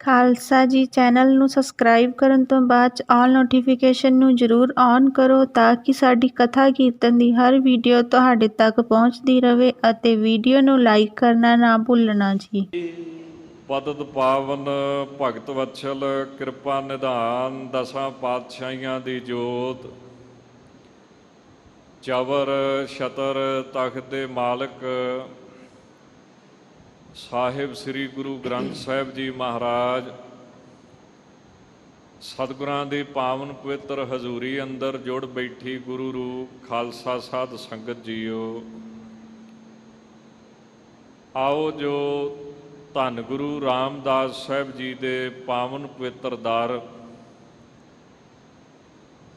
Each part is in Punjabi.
ਖਾਲਸਾ ਜੀ ਚੈਨਲ ਨੂੰ ਸਬਸਕ੍ਰਾਈਬ ਕਰਨ ਤੋਂ ਬਾਅਦ 'ਚ ਆਲ ਨੋਟੀਫਿਕੇਸ਼ਨ ਨੂੰ ਜ਼ਰੂਰ ਔਨ ਕਰੋ ਤਾਂ ਕਿ ਸਾਡੀ ਕਥਾ ਕੀਰਤਨ ਦੀ ਹਰ ਵੀਡੀਓ ਤੁਹਾਡੇ ਤੱਕ ਪਹੁੰਚਦੀ ਰਹੇ ਅਤੇ ਵੀਡੀਓ ਨੂੰ ਲਾਈਕ ਕਰਨਾ ਨਾ ਭੁੱਲਣਾ ਜੀ। ਪਤਿਤ ਪਾਵਨ ਭਗਤ ਵਤਸਲ ਕਿਰਪਾ ਨਿਧਾਨ ਦਸਾਂ ਪਾਤਸ਼ਾਹੀਆਂ ਦੀ ਜੋਤ ਚਵਰ ਛਤਰ ਤਖਤ ਦੇ ਮਾਲਕ ਸਾਹਿਬ ਸ੍ਰੀ ਗੁਰੂ ਗ੍ਰੰਥ ਸਾਹਿਬ ਜੀ ਮਹਾਰਾਜ ਸਤਿਗੁਰਾਂ ਦੀ ਪਾਵਨ ਪਵਿੱਤਰ ਹਜ਼ੂਰੀ ਅੰਦਰ ਜੁੜ ਬੈਠੀ ਗੁਰੂ ਰੂਪ ਖਾਲਸਾ ਸਾਧ ਸੰਗਤ ਜੀਓ, ਆਓ ਜੋ ਧੰਨ ਗੁਰੂ ਰਾਮਦਾਸ ਸਾਹਿਬ ਜੀ ਦੇ ਪਾਵਨ ਪਵਿੱਤਰ ਦਰ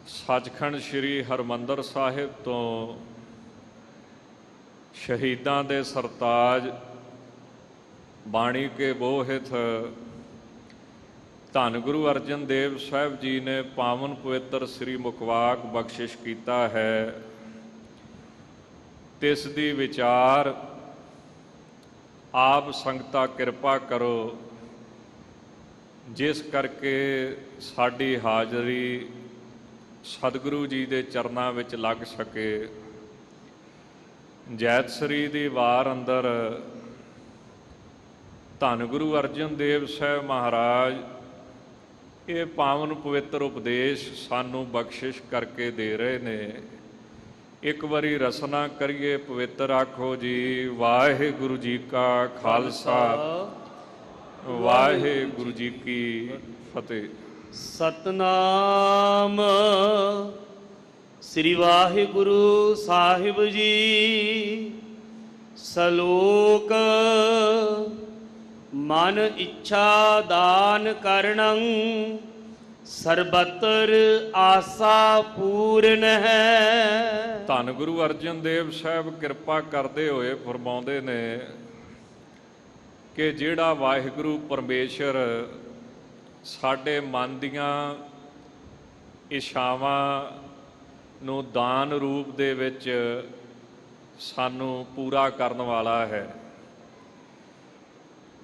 ਸੱਚਖੰਡ ਸ੍ਰੀ ਹਰਿਮੰਦਰ ਸਾਹਿਬ ਤੋਂ ਸ਼ਹੀਦਾਂ ਦੇ ਸਰਤਾਜ ਬਾਣੀ ਕੇ ਬੋਹਿਤ ਧੰਨ ਗੁਰੂ ਅਰਜਨ ਦੇਵ ਸਾਹਿਬ ਜੀ ਨੇ ਪਾਵਨ ਪਵਿੱਤਰ ਸ੍ਰੀ ਮੁਖਵਾਕ ਬਖਸ਼ਿਸ਼ ਕੀਤਾ ਹੈ, ਤਿਸ ਦੀ ਵਿਚਾਰ ਆਪ ਸੰਗਤਾਂ ਕਿਰਪਾ ਕਰੋ, ਜਿਸ ਕਰਕੇ ਸਾਡੀ ਹਾਜ਼ਰੀ ਸਤਿਗੁਰੂ ਜੀ ਦੇ ਚਰਨਾਂ ਵਿੱਚ ਲੱਗ ਸਕੇ। ਜੈਤਸਰੀ ਦੀ ਵਾਰ ਅੰਦਰ ਧੰਨ ਗੁਰੂ ਅਰਜਨ ਦੇਵ ਸਾਹਿਬ ਮਹਾਰਾਜ ਇਹ ਪਾਵਨ ਪਵਿੱਤਰ ਉਪਦੇਸ਼ ਸਾਨੂੰ ਬਖਸ਼ਿਸ਼ ਕਰਕੇ ਦੇ ਰਹੇ ਨੇ। ਇੱਕ ਵਾਰੀ ਰਸਨਾ ਕਰੀਏ ਪਵਿੱਤਰ ਆਖੋ ਜੀ ਵਾਹਿਗੁਰੂ ਜੀ ਕਾ ਖਾਲਸਾ ਵਾਹਿਗੁਰੂ ਜੀ ਕੀ ਫਤਿਹ। ਸਤਨਾਮ ਸ੍ਰੀ ਵਾਹਿਗੁਰੂ ਸਾਹਿਬ ਜੀ। ਸਲੋਕ ਮਨ ਇੱਛਾ ਦਾਨ ਕਰਨੰ ਸਰਬਤਰ ਆਸਾ ਪੂਰਨ ਹੈ। ਧੰਨ ਗੁਰੂ ਅਰਜਨ ਦੇਵ ਸਾਹਿਬ ਕਿਰਪਾ ਕਰਦੇ ਹੋਏ ਫਰਮਾਉਂਦੇ ਨੇ ਕਿ ਜਿਹੜਾ ਵਾਹਿਗੁਰੂ ਪਰਮੇਸ਼ਰ ਸਾਡੇ ਮਨ ਦੀਆਂ ਇੱਛਾਵਾਂ ਨੂੰ ਦਾਨ ਰੂਪ ਦੇ ਵਿੱਚ ਸਾਨੂੰ ਪੂਰਾ ਕਰਨ ਵਾਲਾ ਹੈ,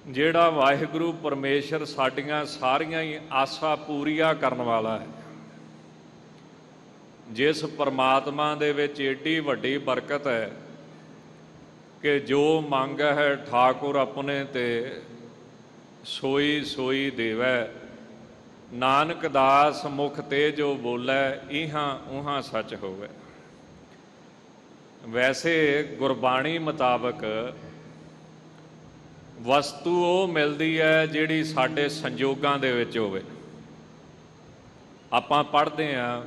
ਜਿਹੜਾ ਵਾਹਿਗੁਰੂ ਪਰਮੇਸ਼ਰ ਸਾਡੀਆਂ ਸਾਰੀਆਂ ਹੀ ਆਸਾਂ ਪੂਰੀਆਂ ਕਰਨ ਵਾਲਾ ਹੈ, ਜਿਸ ਪਰਮਾਤਮਾ ਦੇ ਵਿੱਚ ਏਡੀ ਵੱਡੀ ਬਰਕਤ ਹੈ ਕਿ ਜੋ ਮੰਗ ਹੈ ਠਾਕੁਰ ਆਪਣੇ ਤੇ ਸੋਈ ਸੋਈ ਦੇਵੈ, ਨਾਨਕ ਦਾਸ ਮੁਖ ਤੇ ਜੋ ਬੋਲੇ ਇਹਾਂ ਉਹਾਂ ਸੱਚ ਹੋਵੇ। ਵੈਸੇ ਗੁਰਬਾਣੀ ਮੁਤਾਬਕ ਵਸਤੂ ਉਹ ਮਿਲਦੀ ਹੈ ਜਿਹੜੀ ਸਾਡੇ ਸੰਜੋਗਾਂ ਦੇ ਵਿੱਚ ਹੋਵੇ। ਆਪਾਂ ਪੜ੍ਹਦੇ ਹਾਂ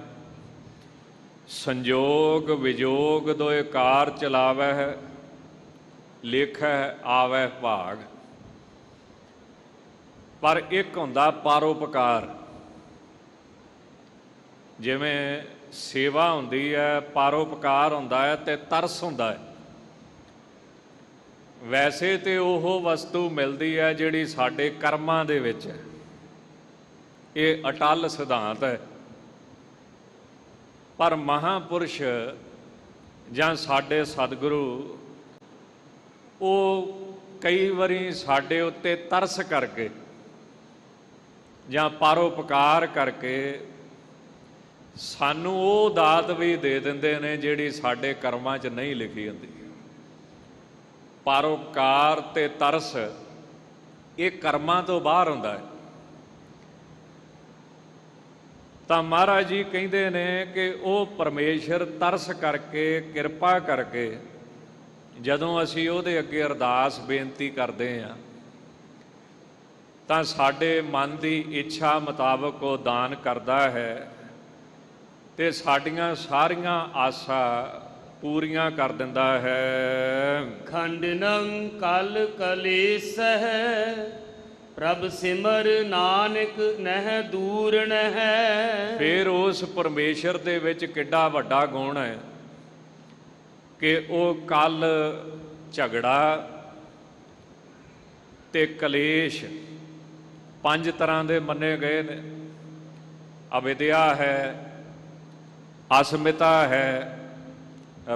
ਸੰਜੋਗ ਵਿਜੋਗ ਦੋਇ ਕਾਰ ਚਲਾਵੈ ਹੈ ਲੇਖੈ ਆਵੈ ਭਾਗ, ਪਰ ਇੱਕ ਹੁੰਦਾ ਪਰਉਪਕਾਰ। ਜਿਵੇਂ ਸੇਵਾ ਹੁੰਦੀ ਹੈ, ਪਰਉਪਕਾਰ ਹੁੰਦਾ ਹੈ ਤੇ ਤਰਸ ਹੁੰਦਾ ਹੈ। ਵੈਸੇ ਤੇ ਉਹ ਵਸਤੂ ਮਿਲਦੀ ਹੈ ਜਿਹੜੀ ਸਾਡੇ ਕਰਮਾਂ ਦੇ ਵਿੱਚ ਹੈ, ਇਹ ਅਟੱਲ ਸਿਧਾਂਤ ਹੈ। ਪਰ ਮਹਾਂਪੁਰਸ਼ ਜਾਂ ਸਾਡੇ ਸਤਿਗੁਰੂ ਉਹ ਕਈ ਵਾਰੀ ਸਾਡੇ ਉੱਤੇ ਤਰਸ ਕਰਕੇ ਜਾਂ ਪਰਉਪਕਾਰ ਕਰਕੇ ਸਾਨੂੰ ਉਹ ਦਾਤ ਵੀ ਦੇ ਦਿੰਦੇ ਨੇ ਜਿਹੜੀ ਸਾਡੇ ਕਰਮਾਂ 'ਚ ਨਹੀਂ ਲਿਖੀ ਹੁੰਦੀ। ਪਰਉਪਕਾਰ ਤੇ ਤਰਸ ਇਹ ਕਰਮਾਂ ਤੋਂ ਬਾਹਰ ਹੁੰਦਾ ਹੈ। ਤਾਂ ਮਹਾਰਾਜ ਜੀ ਕਹਿੰਦੇ ਨੇ ਕਿ ਉਹ ਪਰਮੇਸ਼ਰ ਤਰਸ ਕਰਕੇ ਕਿਰਪਾ ਕਰਕੇ ਜਦੋਂ ਅਸੀਂ ਉਹਦੇ ਅੱਗੇ ਅਰਦਾਸ ਬੇਨਤੀ ਕਰਦੇ ਹਾਂ ਤਾਂ ਸਾਡੇ ਮਨ ਦੀ ਇੱਛਾ ਮੁਤਾਬਕ ਉਹ ਦਾਨ ਕਰਦਾ ਹੈ ਤੇ ਸਾਡੀਆਂ ਸਾਰੀਆਂ ਆਸਾਂ ਪੂਰੀਆਂ ਕਰ ਦਿੰਦਾ ਹੈ। ਖੰਡਨੰ ਕਲ ਕਲੇਸਹਿ ਪ੍ਰਭ ਸਿਮਰ ਨਾਨਕ ਨਹਿ ਦੂਰ ਨਹਿ। ਫਿਰ ਉਸ ਪਰਮੇਸ਼ਰ ਦੇ ਵਿੱਚ ਕਿੱਡਾ ਵੱਡਾ ਗੁਣ ਹੈ ਕਿ ਉਹ ਕਲ ਝਗੜਾ ਤੇ ਕਲੇਸ਼ ਪੰਜ ਤਰ੍ਹਾਂ ਦੇ ਮੰਨੇ ਗਏ ਨੇ। ਅਵਿਦਿਆ ਹੈ, ਅਸਮਿਤਾ ਹੈ,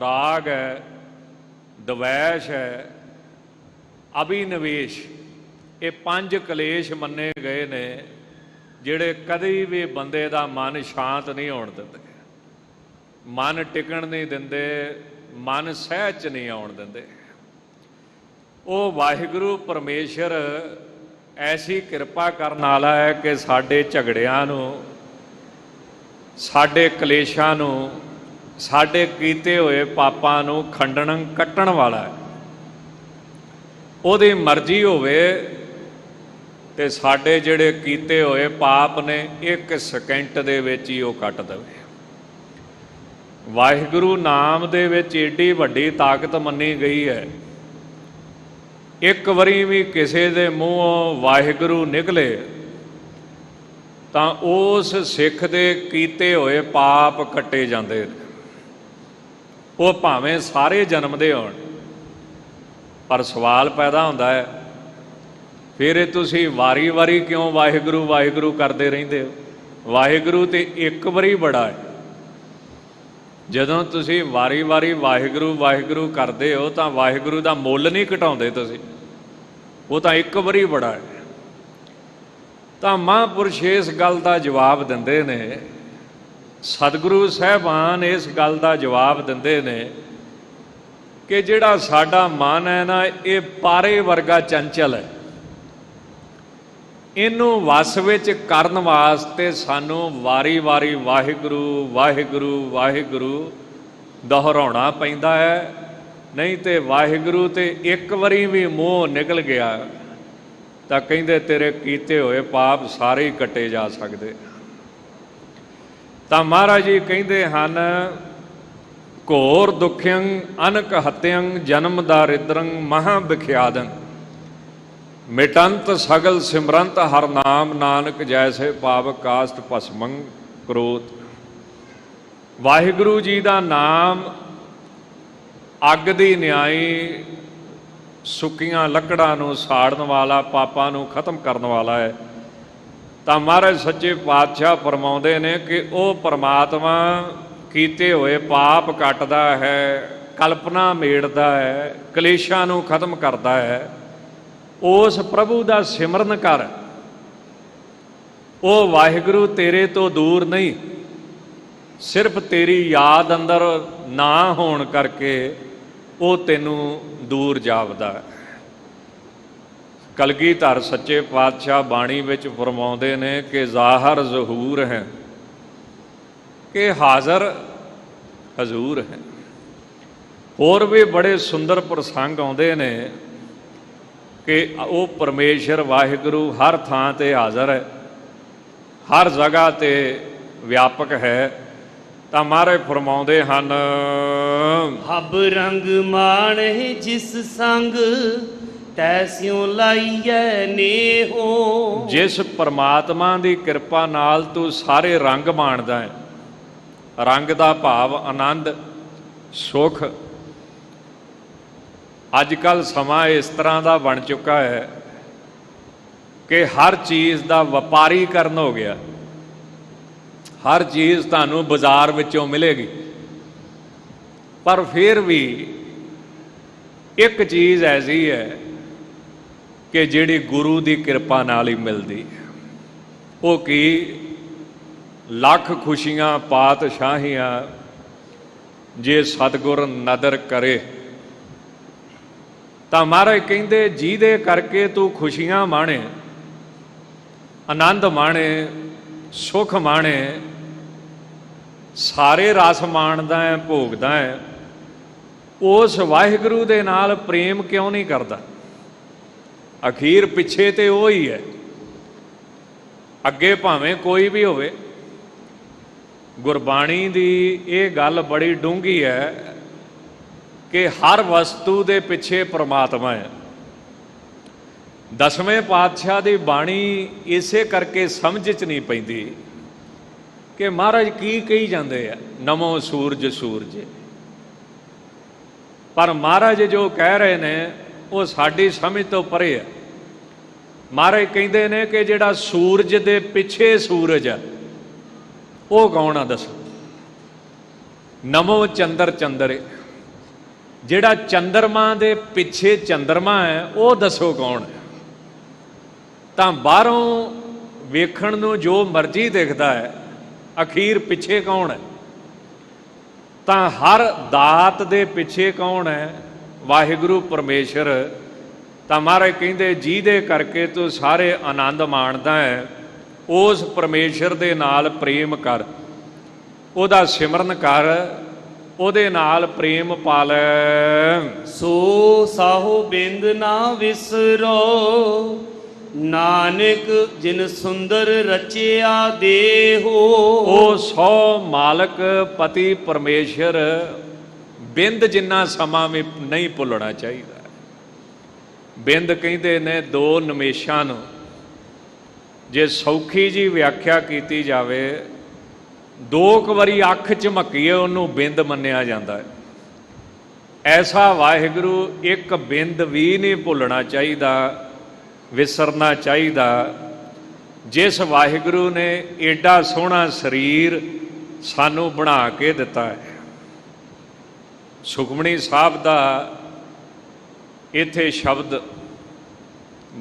ਰਾਗ ਹੈ, ਦਵੈਸ਼ ਹੈ, ਅਭਿਨਵੇਸ਼, ਇਹ 5 ਕਲੇਸ਼ ਮੰਨੇ ਗਏ ਨੇ ਜਿਹੜੇ ਕਦੇ ਵੀ ਬੰਦੇ ਦਾ ਮਨ ਸ਼ਾਂਤ ਨਹੀਂ ਹੋਣ ਦਿੰਦੇ, ਮਨ ਟਿਕਣ ਨਹੀਂ ਦਿੰਦੇ, ਮਨ ਸਹਿਜ 'ਚ ਨਹੀਂ ਆਉਣ ਦਿੰਦੇ। ਉਹ ਵਾਹਿਗੁਰੂ ਪਰਮੇਸ਼ਰ ਐਸੀ ਕਿਰਪਾ ਕਰਨ ਵਾਲਾ ਹੈ ਕਿ ਸਾਡੇ ਝਗੜਿਆਂ ਨੂੰ, ਸਾਡੇ ਕਲੇਸ਼ਾਂ ਨੂੰ, ਸਾਡੇ ਕੀਤੇ ਹੋਏ ਪਾਪਾਂ ਨੂੰ ਖੰਡਣ ਕੱਟਣ ਵਾਲਾ ਹੈ। ਉਹਦੀ ਮਰਜ਼ੀ ਹੋਵੇ ਤੇ ਸਾਡੇ ਜਿਹੜੇ ਕੀਤੇ ਹੋਏ ਪਾਪ ਨੇ 1 ਸਕਿੰਟ ਦੇ ਵਿੱਚ ਹੀ ਉਹ ਕੱਟ ਦੇਵੇ। ਵਾਹਿਗੁਰੂ ਨਾਮ ਦੇ ਵਿੱਚ ਏਡੀ ਵੱਡੀ ਤਾਕਤ ਮੰਨੀ ਗਈ ਹੈ। ਇੱਕ ਵਾਰੀ ਵੀ ਕਿਸੇ ਦੇ ਮੂੰਹੋਂ ਵਾਹਿਗੁਰੂ ਨਿਕਲੇ ਤਾਂ ਉਸ ਸਿੱਖ ਦੇ ਕੀਤੇ ਹੋਏ ਪਾਪ ਕੱਟੇ ਜਾਂਦੇ ਨੇ। ਉਹ ਭਾਵੇਂ ਸਾਰੇ ਜਨਮ ਦੇ ਹੋਣ। ਪਰ ਸਵਾਲ ਪੈਦਾ ਹੁੰਦਾ ਹੈ, ਫਿਰ ਇਹ ਤੁਸੀਂ ਵਾਰੀ-ਵਾਰੀ ਕਿਉਂ ਵਾਹਿਗੁਰੂ ਵਾਹਿਗੁਰੂ ਕਰਦੇ ਰਹਿੰਦੇ ਹੋ? ਵਾਹਿਗੁਰੂ ਤੇ ਇੱਕ ਵਾਰੀ ਬੜਾ ਹੈ। ਜਦੋਂ ਤੁਸੀਂ ਵਾਰੀ-ਵਾਰੀ ਵਾਹਿਗੁਰੂ ਵਾਹਿਗੁਰੂ ਕਰਦੇ ਹੋ ਤਾਂ ਵਾਹਿਗੁਰੂ ਦਾ ਮੁੱਲ ਨਹੀਂ ਘਟਾਉਂਦੇ ਤੁਸੀਂ, ਉਹ ਤਾਂ ਇੱਕ ਵਾਰੀ ਬੜਾ ਹੈ। ਤਾਂ ਮਹਾਂਪੁਰਸ਼ ਇਸ ਗੱਲ ਦਾ ਜਵਾਬ ਦਿੰਦੇ ਨੇ, ਸਤਿਗੁਰੂ ਸਾਹਿਬਾਨ ਇਸ ਗੱਲ ਦਾ ਜਵਾਬ ਦਿੰਦੇ ਨੇ ਕਿ ਜਿਹੜਾ ਸਾਡਾ ਮਨ ਹੈ ਨਾ, ਇਹ ਪਾਰੇ ਵਰਗਾ ਚੰਚਲ ਹੈ। ਇਹਨੂੰ ਵਸ ਵਿੱਚ ਕਰਨ ਵਾਸਤੇ ਸਾਨੂੰ ਵਾਰੀ-ਵਾਰੀ ਵਾਹਿਗੁਰੂ ਵਾਹਿਗੁਰੂ ਵਾਹਿਗੁਰੂ ਦੁਹਰਾਉਣਾ ਪੈਂਦਾ ਹੈ। ਨਹੀਂ ਤੇ ਵਾਹਿਗੁਰੂ ਤੇ ਇੱਕ ਵਾਰੀ ਵੀ ਮੂੰਹ ਨਿਕਲ ਗਿਆ ਤਾਂ ਕਹਿੰਦੇ ਤੇਰੇ ਕੀਤੇ ਹੋਏ ਪਾਪ ਸਾਰੇ ਹੀ ਕੱਟੇ ਜਾ ਸਕਦੇ। ਤਾਂ ਮਹਾਰਾਜ ਜੀ ਕਹਿੰਦੇ ਹਨ, ਘੋਰ ਦੁਖਿਅੰ ਅਨਕ ਹਤਿਅੰ ਜਨਮ ਦਾਰਿਦਰੰ ਮਹਾ ਵਿਖਿਆਦੰ ਮਿਟੰਤ ਸਗਲ ਸਿਮਰੰਤ ਹਰ ਨਾਮ ਨਾਨਕ ਜੈਸੇ ਪਾਵਕ ਕਾਸਟ ਭਸਮੰ ਕ੍ਰੋਧ। ਵਾਹਿਗੁਰੂ ਜੀ ਦਾ ਨਾਮ ਅੱਗ ਦੀ ਨਿਆਈ, ਸੁੱਕੀਆਂ ਲੱਕੜਾਂ ਨੂੰ ਸਾੜਨ ਵਾਲਾ, ਪਾਪਾਂ ਨੂੰ ਖਤਮ ਕਰਨ ਵਾਲਾ ਹੈ। ਤਾਂ ਮਹਾਰਾਜ ਸੱਚੇ ਪਾਤਸ਼ਾਹ ਫਰਮਾਉਂਦੇ ਨੇ ਕਿ ਉਹ ਪਰਮਾਤਮਾ ਕੀਤੇ ਹੋਏ ਪਾਪ ਕੱਟਦਾ ਹੈ, ਕਲਪਨਾ ਮੇੜਦਾ ਹੈ, ਕਲੇਸ਼ਾਂ ਨੂੰ ਖਤਮ ਕਰਦਾ ਹੈ। ਉਸ ਪ੍ਰਭੂ ਦਾ ਸਿਮਰਨ ਕਰ। ਉਹ ਵਾਹਿਗੁਰੂ ਤੇਰੇ ਤੋਂ ਦੂਰ ਨਹੀਂ, ਸਿਰਫ ਤੇਰੀ ਯਾਦ ਅੰਦਰ ਨਾ ਹੋਣ ਕਰਕੇ ਉਹ ਤੈਨੂੰ ਦੂਰ ਜਾਪਦਾ ਹੈ। ਕਲਗੀਧਰ ਸੱਚੇ ਪਾਤਸ਼ਾਹ ਬਾਣੀ ਵਿੱਚ ਫਰਮਾਉਂਦੇ ਨੇ ਕਿ ਜ਼ਾਹਰ ਜ਼ਹੂਰ ਹੈ, ਕਿ ਹਾਜ਼ਰ ਹਜ਼ੂਰ ਹੈ। ਹੋਰ ਵੀ ਬੜੇ ਸੁੰਦਰ ਪ੍ਰਸੰਗ ਆਉਂਦੇ ਨੇ ਕਿ ਉਹ ਪਰਮੇਸ਼ਰ ਵਾਹਿਗੁਰੂ ਹਰ ਥਾਂ 'ਤੇ ਹਾਜ਼ਰ ਹੈ, ਹਰ ਜਗ੍ਹਾ 'ਤੇ ਵਿਆਪਕ ਹੈ। ਤਾਂ ਮਹਾਰਾਜ ਫਰਮਾਉਂਦੇ ਹਨ, ਹਬ ਰੰਗ ਮਾਣੇ ਜਿਸ ਸੰਗ ਤੈਸਿਉ ਲਾਈਐ ਨੇਹੋ। ਜਿਸ ਪਰਮਾਤਮਾ ਦੀ ਕਿਰਪਾ ਨਾਲ ਤੂੰ ਸਾਰੇ ਰੰਗ ਮਾਣਦਾ ਹੈ, ਰੰਗ ਦਾ ਭਾਵ ਆਨੰਦ, ਸੁਖ। ਅੱਜ ਕੱਲ੍ਹ ਸਮਾਂ ਇਸ ਤਰ੍ਹਾਂ ਦਾ ਬਣ ਚੁੱਕਾ ਹੈ ਕਿ ਹਰ ਚੀਜ਼ ਦਾ ਵਪਾਰੀਕਰਨ ਹੋ ਗਿਆ। ਹਰ ਚੀਜ਼ ਤੁਹਾਨੂੰ ਬਾਜ਼ਾਰ ਵਿੱਚੋਂ ਮਿਲੇਗੀ, ਪਰ ਫਿਰ ਵੀ ਇੱਕ ਚੀਜ਼ ਐਸੀ ਹੈ ਕਿ ਜਿਹੜੀ ਗੁਰੂ ਦੀ ਕਿਰਪਾ ਨਾਲ ਹੀ ਮਿਲਦੀ ਹੈ। ਉਹ ਕੀ? ਲੱਖ ਖੁਸ਼ੀਆਂ ਪਾਤਸ਼ਾਹੀਆਂ ਜੇ ਸਤਿਗੁਰ ਨਦਰ ਕਰੇ। ਤਾਂ ਮਹਾਰਾਜ ਕਹਿੰਦੇ ਜਿਹਦੇ ਕਰਕੇ ਤੂੰ ਖੁਸ਼ੀਆਂ ਮਾਣੇ, ਆਨੰਦ ਮਾਣੇ, ਸੁਖ ਮਾਣੇ, ਸਾਰੇ ਰਸ ਮਾਣਦਾ ਹੈ, ਭੋਗਦਾ ਹੈ, ਉਸ ਵਾਹਿਗੁਰੂ ਦੇ ਨਾਲ ਪ੍ਰੇਮ ਕਿਉਂ ਨਹੀਂ ਕਰਦਾ? ਅਖੀਰ ਪਿੱਛੇ ਤੇ ਉਹ ਹੀ ਹੈ, ਅੱਗੇ ਭਾਵੇਂ ਕੋਈ ਵੀ ਹੋਵੇ। ਗੁਰਬਾਣੀ ਦੀ ਇਹ ਗੱਲ ਬੜੀ ਡੂੰਘੀ ਹੈ ਕਿ ਹਰ ਵਸਤੂ ਦੇ ਪਿੱਛੇ ਪ੍ਰਮਾਤਮਾ ਹੈ। ਦਸਵੇਂ ਪਾਤਸ਼ਾਹ ਦੀ ਬਾਣੀ ਇਸੇ ਕਰਕੇ ਸਮਝ 'ਚ ਨਹੀਂ ਪੈਂਦੀ ਕਿ ਮਹਾਰਾਜ ਕੀ ਕਹੀ ਜਾਂਦੇ ਆ, ਨਮੋ ਸੂਰਜ ਸੂਰਜ। ਪਰ ਮਹਾਰਾਜ ਜੋ ਕਹਿ ਰਹੇ ਨੇ ਉਹ ਸਾਡੀ ਸਮਝ ਤੋਂ ਪਰੇ ਹੈ। ਮਹਾਰਾਜ ਕਹਿੰਦੇ ਨੇ ਕਿ ਜਿਹੜਾ ਸੂਰਜ ਦੇ ਪਿੱਛੇ ਸੂਰਜ ਹੈ ਉਹ ਕੌਣ ਆ ਦੱਸੋ? ਨਮੋ ਚੰਦਰ ਚੰਦਰੇ। ਜਿਹੜਾ ਚੰਦਰਮਾ ਦੇ ਪਿੱਛੇ ਚੰਦਰਮਾ ਹੈ ਉਹ ਦੱਸੋ ਕੌਣ ਹੈ? ਤਾਂ ਬਾਹਰੋਂ ਵੇਖਣ ਨੂੰ ਜੋ ਮਰਜ਼ੀ ਦਿਖਦਾ ਹੈ, ਅਖੀਰ ਪਿੱਛੇ ਕੌਣ ਹੈ? ਤਾਂ ਹਰ ਦਾਤ ਦੇ ਪਿੱਛੇ ਕੌਣ ਹੈ? ਵਾਹਿਗੁਰੂ ਪਰਮੇਸ਼ਰ। ਤਾਂ ਮਹਾਰਾਜ ਕਹਿੰਦੇ ਜਿਹਦੇ ਕਰਕੇ ਤੂੰ ਸਾਰੇ ਆਨੰਦ ਮਾਣਦਾ ਹੈ, ਉਸ ਪਰਮੇਸ਼ਰ ਦੇ ਨਾਲ ਪ੍ਰੇਮ ਕਰ, ਉਹਦਾ ਸਿਮਰਨ ਕਰ, ਉਹਦੇ ਨਾਲ ਪ੍ਰੇਮ ਪਾ ਲੈ। ਸੋ ਸਾਹੋ ਬਿੰਦ ਨਾ ਵਿਸਰੋ, ਨਾਨਕ ਜਿਨ ਸੁੰਦਰ ਰਚਿਆ ਦੇਹੋ। ਉਹ ਸੋ ਮਾਲਕ ਪਤੀ ਪਰਮੇਸ਼ਰ ਬਿੰਦ ਜਿੰਨਾ ਸਮਾਂ ਵੀ ਨਹੀਂ ਭੁੱਲਣਾ ਚਾਹੀਦਾ। ਬਿੰਦ ਕਹਿੰਦੇ ਨੇ ਦੋ ਨਿਮੇਸ਼ਾਂ ਨੂੰ। ਜੇ ਸੌਖੀ ਜੀ ਵਿਆਖਿਆ ਕੀਤੀ ਜਾਵੇ, 2 ਵਾਰੀ ਅੱਖ ਝਮਕੀਏ ਉਹਨੂੰ ਬਿੰਦ ਮੰਨਿਆ ਜਾਂਦਾ ਹੈ। ਐਸਾ ਵਾਹਿਗੁਰੂ ਇੱਕ ਬਿੰਦ ਵੀ ਨਹੀਂ ਭੁੱਲਣਾ ਚਾਹੀਦਾ, ਵਿਸਰਨਾ ਚਾਹੀਦਾ। ਜਿਸ ਵਾਹਿਗੁਰੂ ਨੇ ਏਡਾ ਸੋਹਣਾ ਸਰੀਰ ਸਾਨੂੰ ਬਣਾ ਕੇ ਦਿੱਤਾ ਹੈ। ਸੁਖਮਣੀ ਸਾਹਿਬ ਦਾ ਇੱਥੇ ਸ਼ਬਦ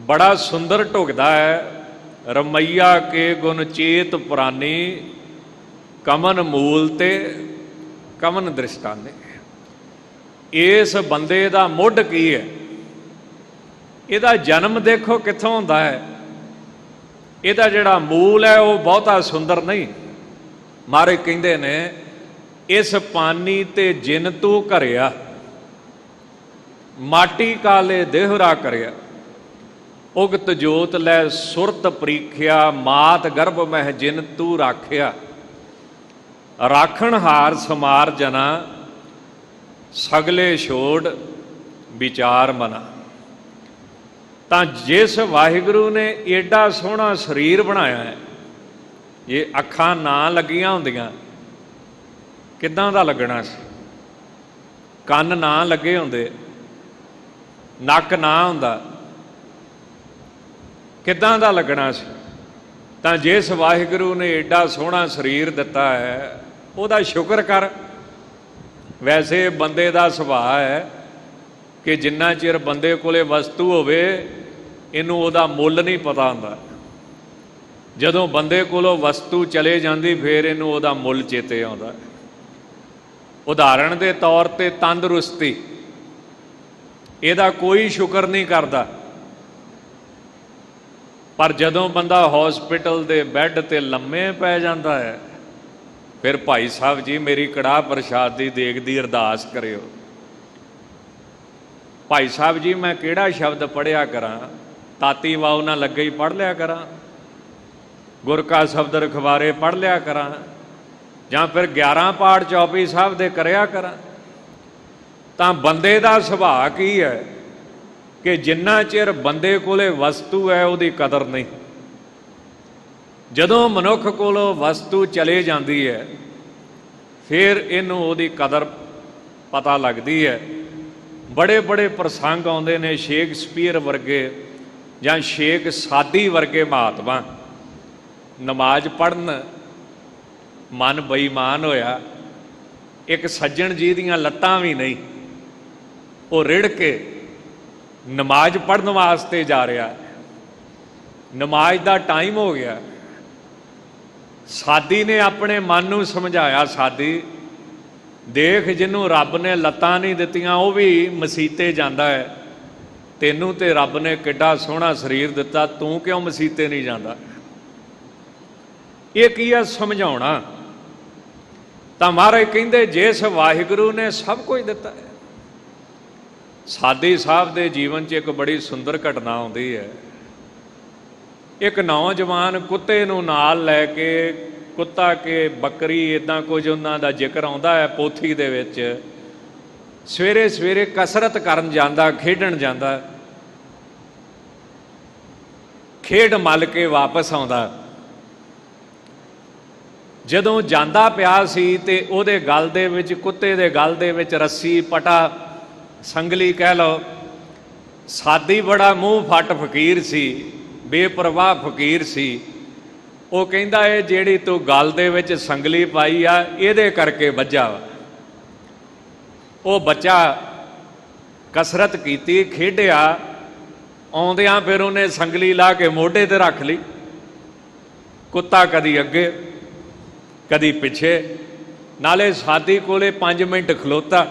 ਬੜਾ ਸੁੰਦਰ ਢੁਕਦਾ ਹੈ। ਰਮਈਆ ਕੇ ਗੁਣ ਚੇਤ ਪੁਰਾਨੀ, ਕਮਨ ਮੂਲ ਤੇ ਕਮਨ ਦ੍ਰਿਸ਼ਟਾਨੇ। ਇਸ ਬੰਦੇ ਦਾ ਮੁੱਢ ਕੀ ਹੈ? ਇਹਦਾ ਜਨਮ ਦੇਖੋ ਕਿੱਥੋਂ ਹੁੰਦਾ ਹੈ। ਇਹਦਾ ਜਿਹੜਾ ਮੂਲ ਹੈ ਉਹ ਬਹੁਤਾ ਸੁੰਦਰ ਨਹੀਂ। ਮਹਾਰਾਜ ਕਹਿੰਦੇ ਨੇ ਇਸ ਪਾਨੀ ਤੇ ਜਿਨ ਤੂੰ ਘਰਿਆ, ਮਾਟੀ ਕਾਲੇ ਦੇਹਰਾ ਕਰਿਆ। ਉਗਤ ਜੋਤ ਲੈ ਸੁਰਤ ਪ੍ਰੀਖਿਆ, ਮਾਤ ਗਰਭ ਮਹਿ ਜਿਨ ਤੂੰ ਰਾਖਿਆ। ਰਾਖਣ ਹਾਰ ਸਮਾਰ ਜਨਾ, ਸਗਲੇ ਛੋੜ ਵਿਚਾਰ ਮਨਾ। ਤਾਂ ਜਿਸ ਵਾਹਿਗੁਰੂ ਨੇ ਏਡਾ ਸੋਹਣਾ ਸਰੀਰ ਬਣਾਇਆ ਹੈ, ਜੇ ਅੱਖਾਂ ਨਾ ਲੱਗੀਆਂ ਹੁੰਦੀਆਂ ਕਿੱਦਾਂ ਦਾ ਲੱਗਣਾ ਸੀ? ਕੰਨ ਨਾ ਲੱਗੇ ਹੁੰਦੇ, ਨੱਕ ਨਾ ਹੁੰਦਾ, ਕਿੱਦਾਂ ਦਾ ਲੱਗਣਾ ਸੀ? ਤਾਂ ਜਿਸ ਵਾਹਿਗੁਰੂ ਨੇ ਏਡਾ ਸੋਹਣਾ ਸਰੀਰ ਦਿੱਤਾ ਹੈ, ਉਹਦਾ ਸ਼ੁਕਰ ਕਰ। ਵੈਸੇ ਬੰਦੇ ਦਾ ਸੁਭਾਅ ਹੈ ਕਿ ਜਿੰਨਾ ਚਿਰ ਬੰਦੇ ਕੋਲੇ ਵਸਤੂ ਹੋਵੇ ਇਹਨੂੰ ਉਹਦਾ ਮੁੱਲ ਨਹੀਂ ਪਤਾ ਹੁੰਦਾ। ਜਦੋਂ ਬੰਦੇ ਕੋਲੋਂ ਵਸਤੂ ਚਲੇ ਜਾਂਦੀ ਫਿਰ ਇਹਨੂੰ ਉਹਦਾ ਮੁੱਲ ਚੇਤੇ ਆਉਂਦਾ। ਉਦਾਹਰਣ ਦੇ ਤੌਰ ਤੇ ਤੰਦਰੁਸਤੀ, ਇਹਦਾ ਕੋਈ ਸ਼ੁਕਰ ਨਹੀਂ ਕਰਦਾ। ਪਰ ਜਦੋਂ ਬੰਦਾ ਹੌਸਪੀਟਲ ਦੇ ਬੈੱਡ ਤੇ ਲੰਮੇ ਪੈ ਜਾਂਦਾ ਹੈ, ਫਿਰ ਭਾਈ ਸਾਹਿਬ ਜੀ ਮੇਰੀ ਕੜਾਹ ਪ੍ਰਸ਼ਾਦ ਦੀ ਦੇਗ ਦੀ ਅਰਦਾਸ ਕਰਿਓ। ਭਾਈ ਸਾਹਿਬ ਜੀ ਮੈਂ ਕਿਹੜਾ ਸ਼ਬਦ ਪੜ੍ਹਿਆ ਕਰਾਂ? ਤਾਤੀ ਵਾਉ ਨਾ ਲੱਗੇ ਹੀ ਪੜ੍ਹ ਲਿਆ ਕਰਾਂ, ਗੁਰ ਕਾ ਸ਼ਬਦ ਰਖਵਾਰੇ ਪੜ੍ਹ ਲਿਆ ਕਰਾਂ, ਜਾਂ ਫਿਰ 11 ਪਾਠ ਚੌਪਈ ਸਾਹਿਬ ਦੇ ਕਰਿਆ ਕਰਾਂ। ਤਾਂ ਬੰਦੇ ਦਾ ਸੁਭਾਅ ਕੀ ਹੈ ਕਿ ਜਿੰਨਾ ਚਿਰ ਬੰਦੇ ਕੋਲੇ ਵਸਤੂ ਹੈ ਉਹਦੀ ਕਦਰ ਨਹੀਂ। ਜਦੋਂ ਮਨੁੱਖ ਕੋਲੋਂ ਵਸਤੂ ਚਲੇ ਜਾਂਦੀ ਹੈ ਫਿਰ ਇਹਨੂੰ ਉਹਦੀ ਕਦਰ ਪਤਾ ਲੱਗਦੀ ਹੈ। ਬੜੇ ਬੜੇ ਪ੍ਰਸੰਗ ਆਉਂਦੇ ਨੇ। ਸ਼ੇਕਸਪੀਅਰ ਵਰਗੇ ਜਾਂ ਸ਼ੇਖ ਸਾਦੀ ਵਰਗੇ ਮਹਾਤਮਾ ਨਮਾਜ਼ ਪੜ੍ਹਨ ਮਨ ਬੇਈਮਾਨ ਹੋਇਆ, ਇੱਕ ਸੱਜਣ ਜੀ ਦੀਆਂ ਲੱਤਾਂ ਵੀ ਨਹੀਂ, ਉਹ ਰਿੜ ਕੇ ਨਮਾਜ਼ ਪੜ੍ਹਨ ਵਾਸਤੇ ਜਾ ਰਿਹਾ। ਨਮਾਜ਼ ਦਾ ਟਾਈਮ ਹੋ ਗਿਆ। ਸਾਦੀ ਨੇ ਆਪਣੇ ਮਨ ਨੂੰ ਸਮਝਾਇਆ, ਸਾਦੀ ਦੇਖ ਜਿਹਨੂੰ ਰੱਬ ਨੇ ਲੱਤਾਂ ਨਹੀਂ ਦਿੱਤੀਆਂ ਉਹ ਵੀ ਮਸੀਤੇ ਜਾਂਦਾ ਹੈ, ਤੈਨੂੰ ਤੇ ਰੱਬ ਨੇ ਕਿੱਡਾ ਸੋਹਣਾ ਸਰੀਰ ਦਿੱਤਾ, ਤੂੰ ਕਿਉਂ ਮਸੀਤੇ ਨਹੀਂ ਜਾਂਦਾ? ਇਹ ਕੀ ਆ ਸਮਝਾਉਣਾ। ਤਾਂ ਮਹਾਰਾਜ ਕਹਿੰਦੇ ਜਿਸ ਵਾਹਿਗੁਰੂ ਨੇ ਸਭ ਕੁਝ ਦਿੱਤਾ ਹੈ। ਸਾਦੀ ਸਾਹਿਬ ਦੇ ਜੀਵਨ 'ਚ ਇੱਕ ਬੜੀ ਸੁੰਦਰ ਘਟਨਾ ਆਉਂਦੀ ਹੈ। ਇੱਕ ਨੌਜਵਾਨ ਕੁੱਤੇ ਨੂੰ ਨਾਲ ਲੈ ਕੇ, ਕੁੱਤਾ ਕੇ ਬੱਕਰੀ ਇੱਦਾਂ ਕੁਝ ਉਹਨਾਂ ਦਾ ਜ਼ਿਕਰ ਆਉਂਦਾ ਹੈ ਪੋਥੀ ਦੇ ਵਿੱਚ। ਸਵੇਰੇ ਸਵੇਰੇ ਕਸਰਤ ਕਰਨ ਜਾਂਦਾ, ਖੇਡਣ ਜਾਂਦਾ, ਖੇਡ ਮੱਲ ਕੇ ਵਾਪਸ ਆਉਂਦਾ। ਜਦੋਂ ਜਾਂਦਾ ਪਿਆ ਸੀ ਤੇ ਉਹਦੇ ਗਲ ਦੇ ਵਿੱਚ, ਕੁੱਤੇ ਦੇ ਗਲ ਦੇ ਵਿੱਚ ਰੱਸੀ, ਪਟਾ, ਸੰਗਲੀ ਕਹਿ ਲਓ। ਸਾਦੀ ਬੜਾ ਮੂੰਹ ਫੱਟ ਫਕੀਰ ਸੀ, ਬੇਪਰਵਾਹ ਫਕੀਰ ਸੀ। ਉਹ ਕਹਿੰਦਾ ਇਹ ਜਿਹੜੀ ਤੂੰ ਗਲ ਦੇ ਵਿੱਚ ਸੰਗਲੀ ਪਾਈ ਆ ਇਹਦੇ ਕਰਕੇ ਵੱਜਾ ਵਾ। ਉਹ ਬੱਚਾ ਕਸਰਤ ਕੀਤੀ, ਖੇਡਿਆ, ਆਉਂਦਿਆਂ ਫਿਰ ਉਹਨੇ ਸੰਗਲੀ ਲਾ ਕੇ ਮੋਢੇ ਤੇ ਰੱਖ ਲਈ। ਕੁੱਤਾ ਕਦੀ ਅੱਗੇ ਕਦੀ ਪਿੱਛੇ, ਨਾਲੇ ਸਾਦੀ ਕੋਲੇ 5 ਮਿੰਟ ਖਲੋਤਾ।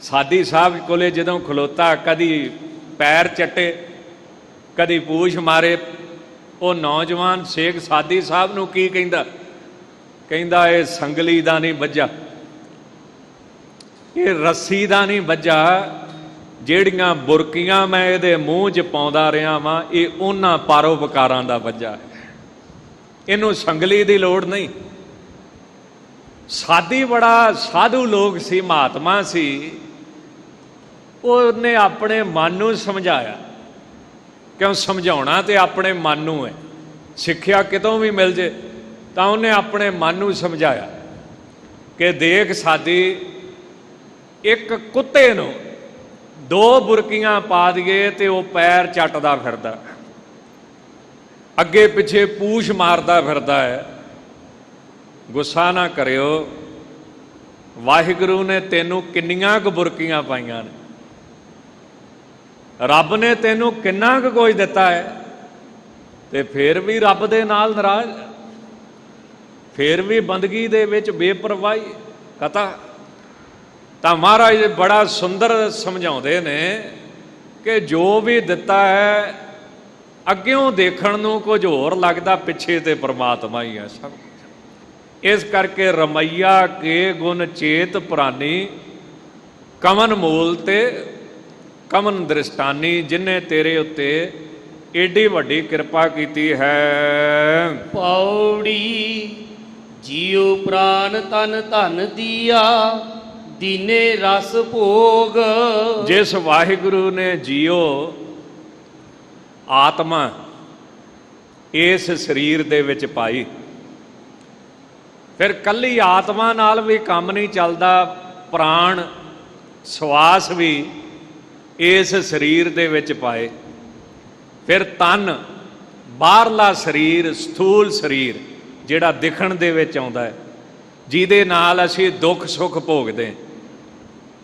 ਸਾਦੀ ਸਾਹਿਬ ਕੋਲੇ ਜਦੋਂ ਖਲੋਤਾ, ਕਦੀ ਪੈਰ ਚੱਟੇ ਕਦੀ ਪੂਛ ਮਾਰੇ। ਉਹ ਨੌਜਵਾਨ ਸ਼ੇਖ ਸਾਦੀ ਸਾਹਿਬ ਨੂੰ ਕੀ ਕਹਿੰਦਾ? ਕਹਿੰਦਾ ਇਹ ਸੰਗਲੀ ਦਾ ਨਹੀਂ ਵੱਜਾ, ਇਹ ਰੱਸੀ ਦਾ ਨਹੀਂ ਵੱਜਾ, ਜਿਹੜੀਆਂ ਬੁਰਕੀਆਂ ਮੈਂ ਇਹਦੇ ਮੂੰਹ 'ਚ ਪਾਉਂਦਾ ਰਿਹਾ ਵਾਂ ਇਹ ਉਹਨਾਂ ਪਰਉਪਕਾਰਾਂ ਦਾ ਵੱਜਾ। ਇਹਨੂੰ ਸੰਗਲੀ ਦੀ ਲੋੜ ਨਹੀਂ। ਸਾਦੀ ਬੜਾ ਸਾਧੂ ਲੋਕ ਸੀ, ਮਹਾਤਮਾ ਸੀ। ਉਹਨੇ ਆਪਣੇ ਮਨ ਨੂੰ ਸਮਝਾਇਆ, ਕਿਉਂ ਸਮਝਾਉਣਾ ਤੇ ਆਪਣੇ ਮਨ ਨੂੰ ਹੈ। ਸਿੱਖਿਆ ਕਿਤੋਂ ਵੀ ਮਿਲ ਜੇ ਤਾਂ ਉਹਨੇ ਆਪਣੇ ਮਨ ਨੂੰ ਸਮਝਾਇਆ ਕਿ ਦੇਖ ਸਾਦੀ, ਇੱਕ ਕੁੱਤੇ ਨੂੰ 2 ਬੁਰਕੀਆਂ ਪਾ ਦਈਏ ਤੇ ਉਹ ਪੈਰ ਚੱਟਦਾ ਫਿਰਦਾ, ਅੱਗੇ ਪਿੱਛੇ ਪੂਛ ਮਾਰਦਾ ਫਿਰਦਾ ਹੈ। ਗੁੱਸਾ ਨਾ ਕਰਿਓ, ਵਾਹਿਗੁਰੂ ਨੇ ਤੈਨੂੰ ਕਿੰਨੀਆਂ ਕੁ ਬੁਰਕੀਆਂ ਪਾਈਆਂ ਨੇ, ਰੱਬ ਨੇ ਤੈਨੂੰ ਕਿੰਨਾ ਕੁ ਕੁਝ ਦਿੱਤਾ ਹੈ, ਤੇ ਫਿਰ ਵੀ ਰੱਬ ਦੇ ਨਾਲ ਨਾਰਾਜ਼, ਫਿਰ ਵੀ ਬੰਦਗੀ ਦੇ ਵਿੱਚ ਬੇਪਰਵਾਹੀ ਕਥਾ। ਤਾਂ ਮਹਾਰਾਜ ਬੜਾ ਸੁੰਦਰ ਸਮਝਾਉਂਦੇ ਨੇ ਕਿ ਜੋ ਵੀ ਦਿੱਤਾ ਹੈ ਅੱਗਿਓਂ ਦੇਖਣ ਨੂੰ ਕੁਝ ਹੋਰ ਲੱਗਦਾ, ਪਿੱਛੇ ਤੇ ਪ੍ਰਮਾਤਮਾ ਹੀ ਹੈ ਸਭ। ਇਸ ਕਰਕੇ ਰਮਈਆ ਕੇ ਗੁਣ ਚੇਤ ਪੁਰਾਨੀ, ਕਮਨ ਮੂਲ ਤੇ ਕਮਨ ਦ੍ਰਿਸ਼ਟਾਨੀ, ਜਿਨੇ ਤੇਰੇ ਉੱਤੇ ਏਡੀ ਵੱਡੀ ਕਿਰਪਾ ਕੀਤੀ ਹੈ। ਪੌੜੀ ਜੀਉ ਪ੍ਰਾਨ ਤਨ ਧਨ ਦੀਆ, ਦੀਨੇ ਰਸ ਭੋਗ। ਜਿਸ ਵਾਹਿਗੁਰੂ ਨੇ ਜੀਓ ਆਤਮਾ ਇਸ ਸਰੀਰ ਦੇ ਵਿੱਚ ਪਾਈ, ਫਿਰ ਕੱਲੀ ਆਤਮਾ ਨਾਲ ਵੀ ਕੰਮ ਨਹੀਂ ਚੱਲਦਾ, ਪ੍ਰਾਣ ਸਵਾਸ ਵੀ ਇਸ ਸਰੀਰ ਦੇ ਵਿੱਚ ਪਾਏ। ਫਿਰ ਤਨ, ਬਾਹਰਲਾ ਸਰੀਰ, ਸਥੂਲ ਸਰੀਰ ਜਿਹੜਾ ਦਿਖਣ ਦੇ ਵਿੱਚ ਆਉਂਦਾ ਹੈ, ਜਿਹਦੇ ਨਾਲ ਅਸੀਂ ਦੁੱਖ ਸੁੱਖ ਭੋਗਦੇ,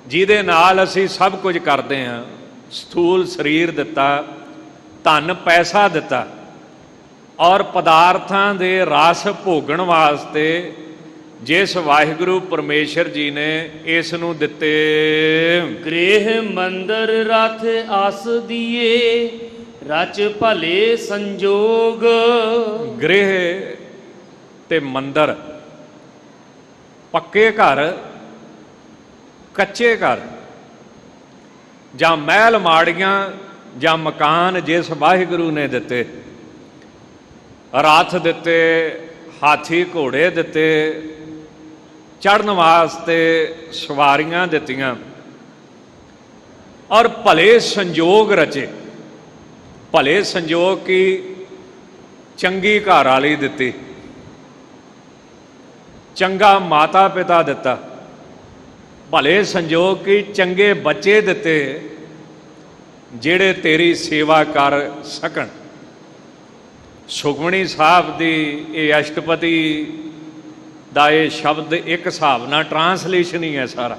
ਜਿਹਦੇ ਨਾਲ ਅਸੀਂ ਸਭ ਕੁਝ ਕਰਦੇ ਹਾਂ, ਸਥੂਲ ਸਰੀਰ ਦਿੱਤਾ, ਧਨ ਪੈਸਾ ਦਿੱਤਾ, ਔਰ ਪਦਾਰਥਾਂ ਦੇ ਰਸ ਭੋਗਣ ਵਾਸਤੇ ਜਿਸ ਵਾਹਿਗੁਰੂ ਪਰਮੇਸ਼ਰ ਜੀ ਨੇ ਇਸ ਨੂੰ ਦਿੱਤੇ। ਗ੍ਰਹਿ ਮੰਦਰ ਰਥ ਆਸ ਦੀਏ, ਰਚ ਭਲੇ ਸੰਜੋਗ। ਗ੍ਰਹਿ ਤੇ ਮੰਦਰ, ਪੱਕੇ ਘਰ, ਕੱਚੇ ਘਰ, ਜਾਂ ਮਹਿਲ ਮਾੜੀਆਂ ਜਾਂ ਮਕਾਨ ਜਿਸ ਵਾਹਿਗੁਰੂ ਨੇ ਦਿੱਤੇ, ਰਥ ਦਿੱਤੇ, ਹਾਥੀ ਘੋੜੇ ਦਿੱਤੇ, ਚੜ੍ਹਨ ਵਾਸਤੇ ਸਵਾਰੀਆਂ ਦਿੱਤੀਆਂ, ਔਰ ਭਲੇ ਸੰਜੋਗ ਰਚੇ। ਭਲੇ ਸੰਜੋਗ ਕੀ, ਚੰਗੀ ਘਰ ਵਾਲੀ ਦਿੱਤੀ, ਚੰਗਾ ਮਾਤਾ ਪਿਤਾ ਦਿੱਤਾ। ਭਲੇ ਸੰਜੋਗ ਕੀ, ਚੰਗੇ ਬੱਚੇ ਦਿੱਤੇ ਜਿਹੜੇ ਤੇਰੀ ਸੇਵਾ ਕਰ ਸਕਣ। ਸੁਖਮਣੀ ਸਾਹਿਬ ਦੀ ਇਹ ਅਸ਼ਟਪਦੀ ਦਾ ਇਹ ਸ਼ਬਦ ਇੱਕ ਹਿਸਾਬ ਨਾਲ ਟਰਾਂਸਲੇਸ਼ਨ ਹੀ ਹੈ ਸਾਰਾ।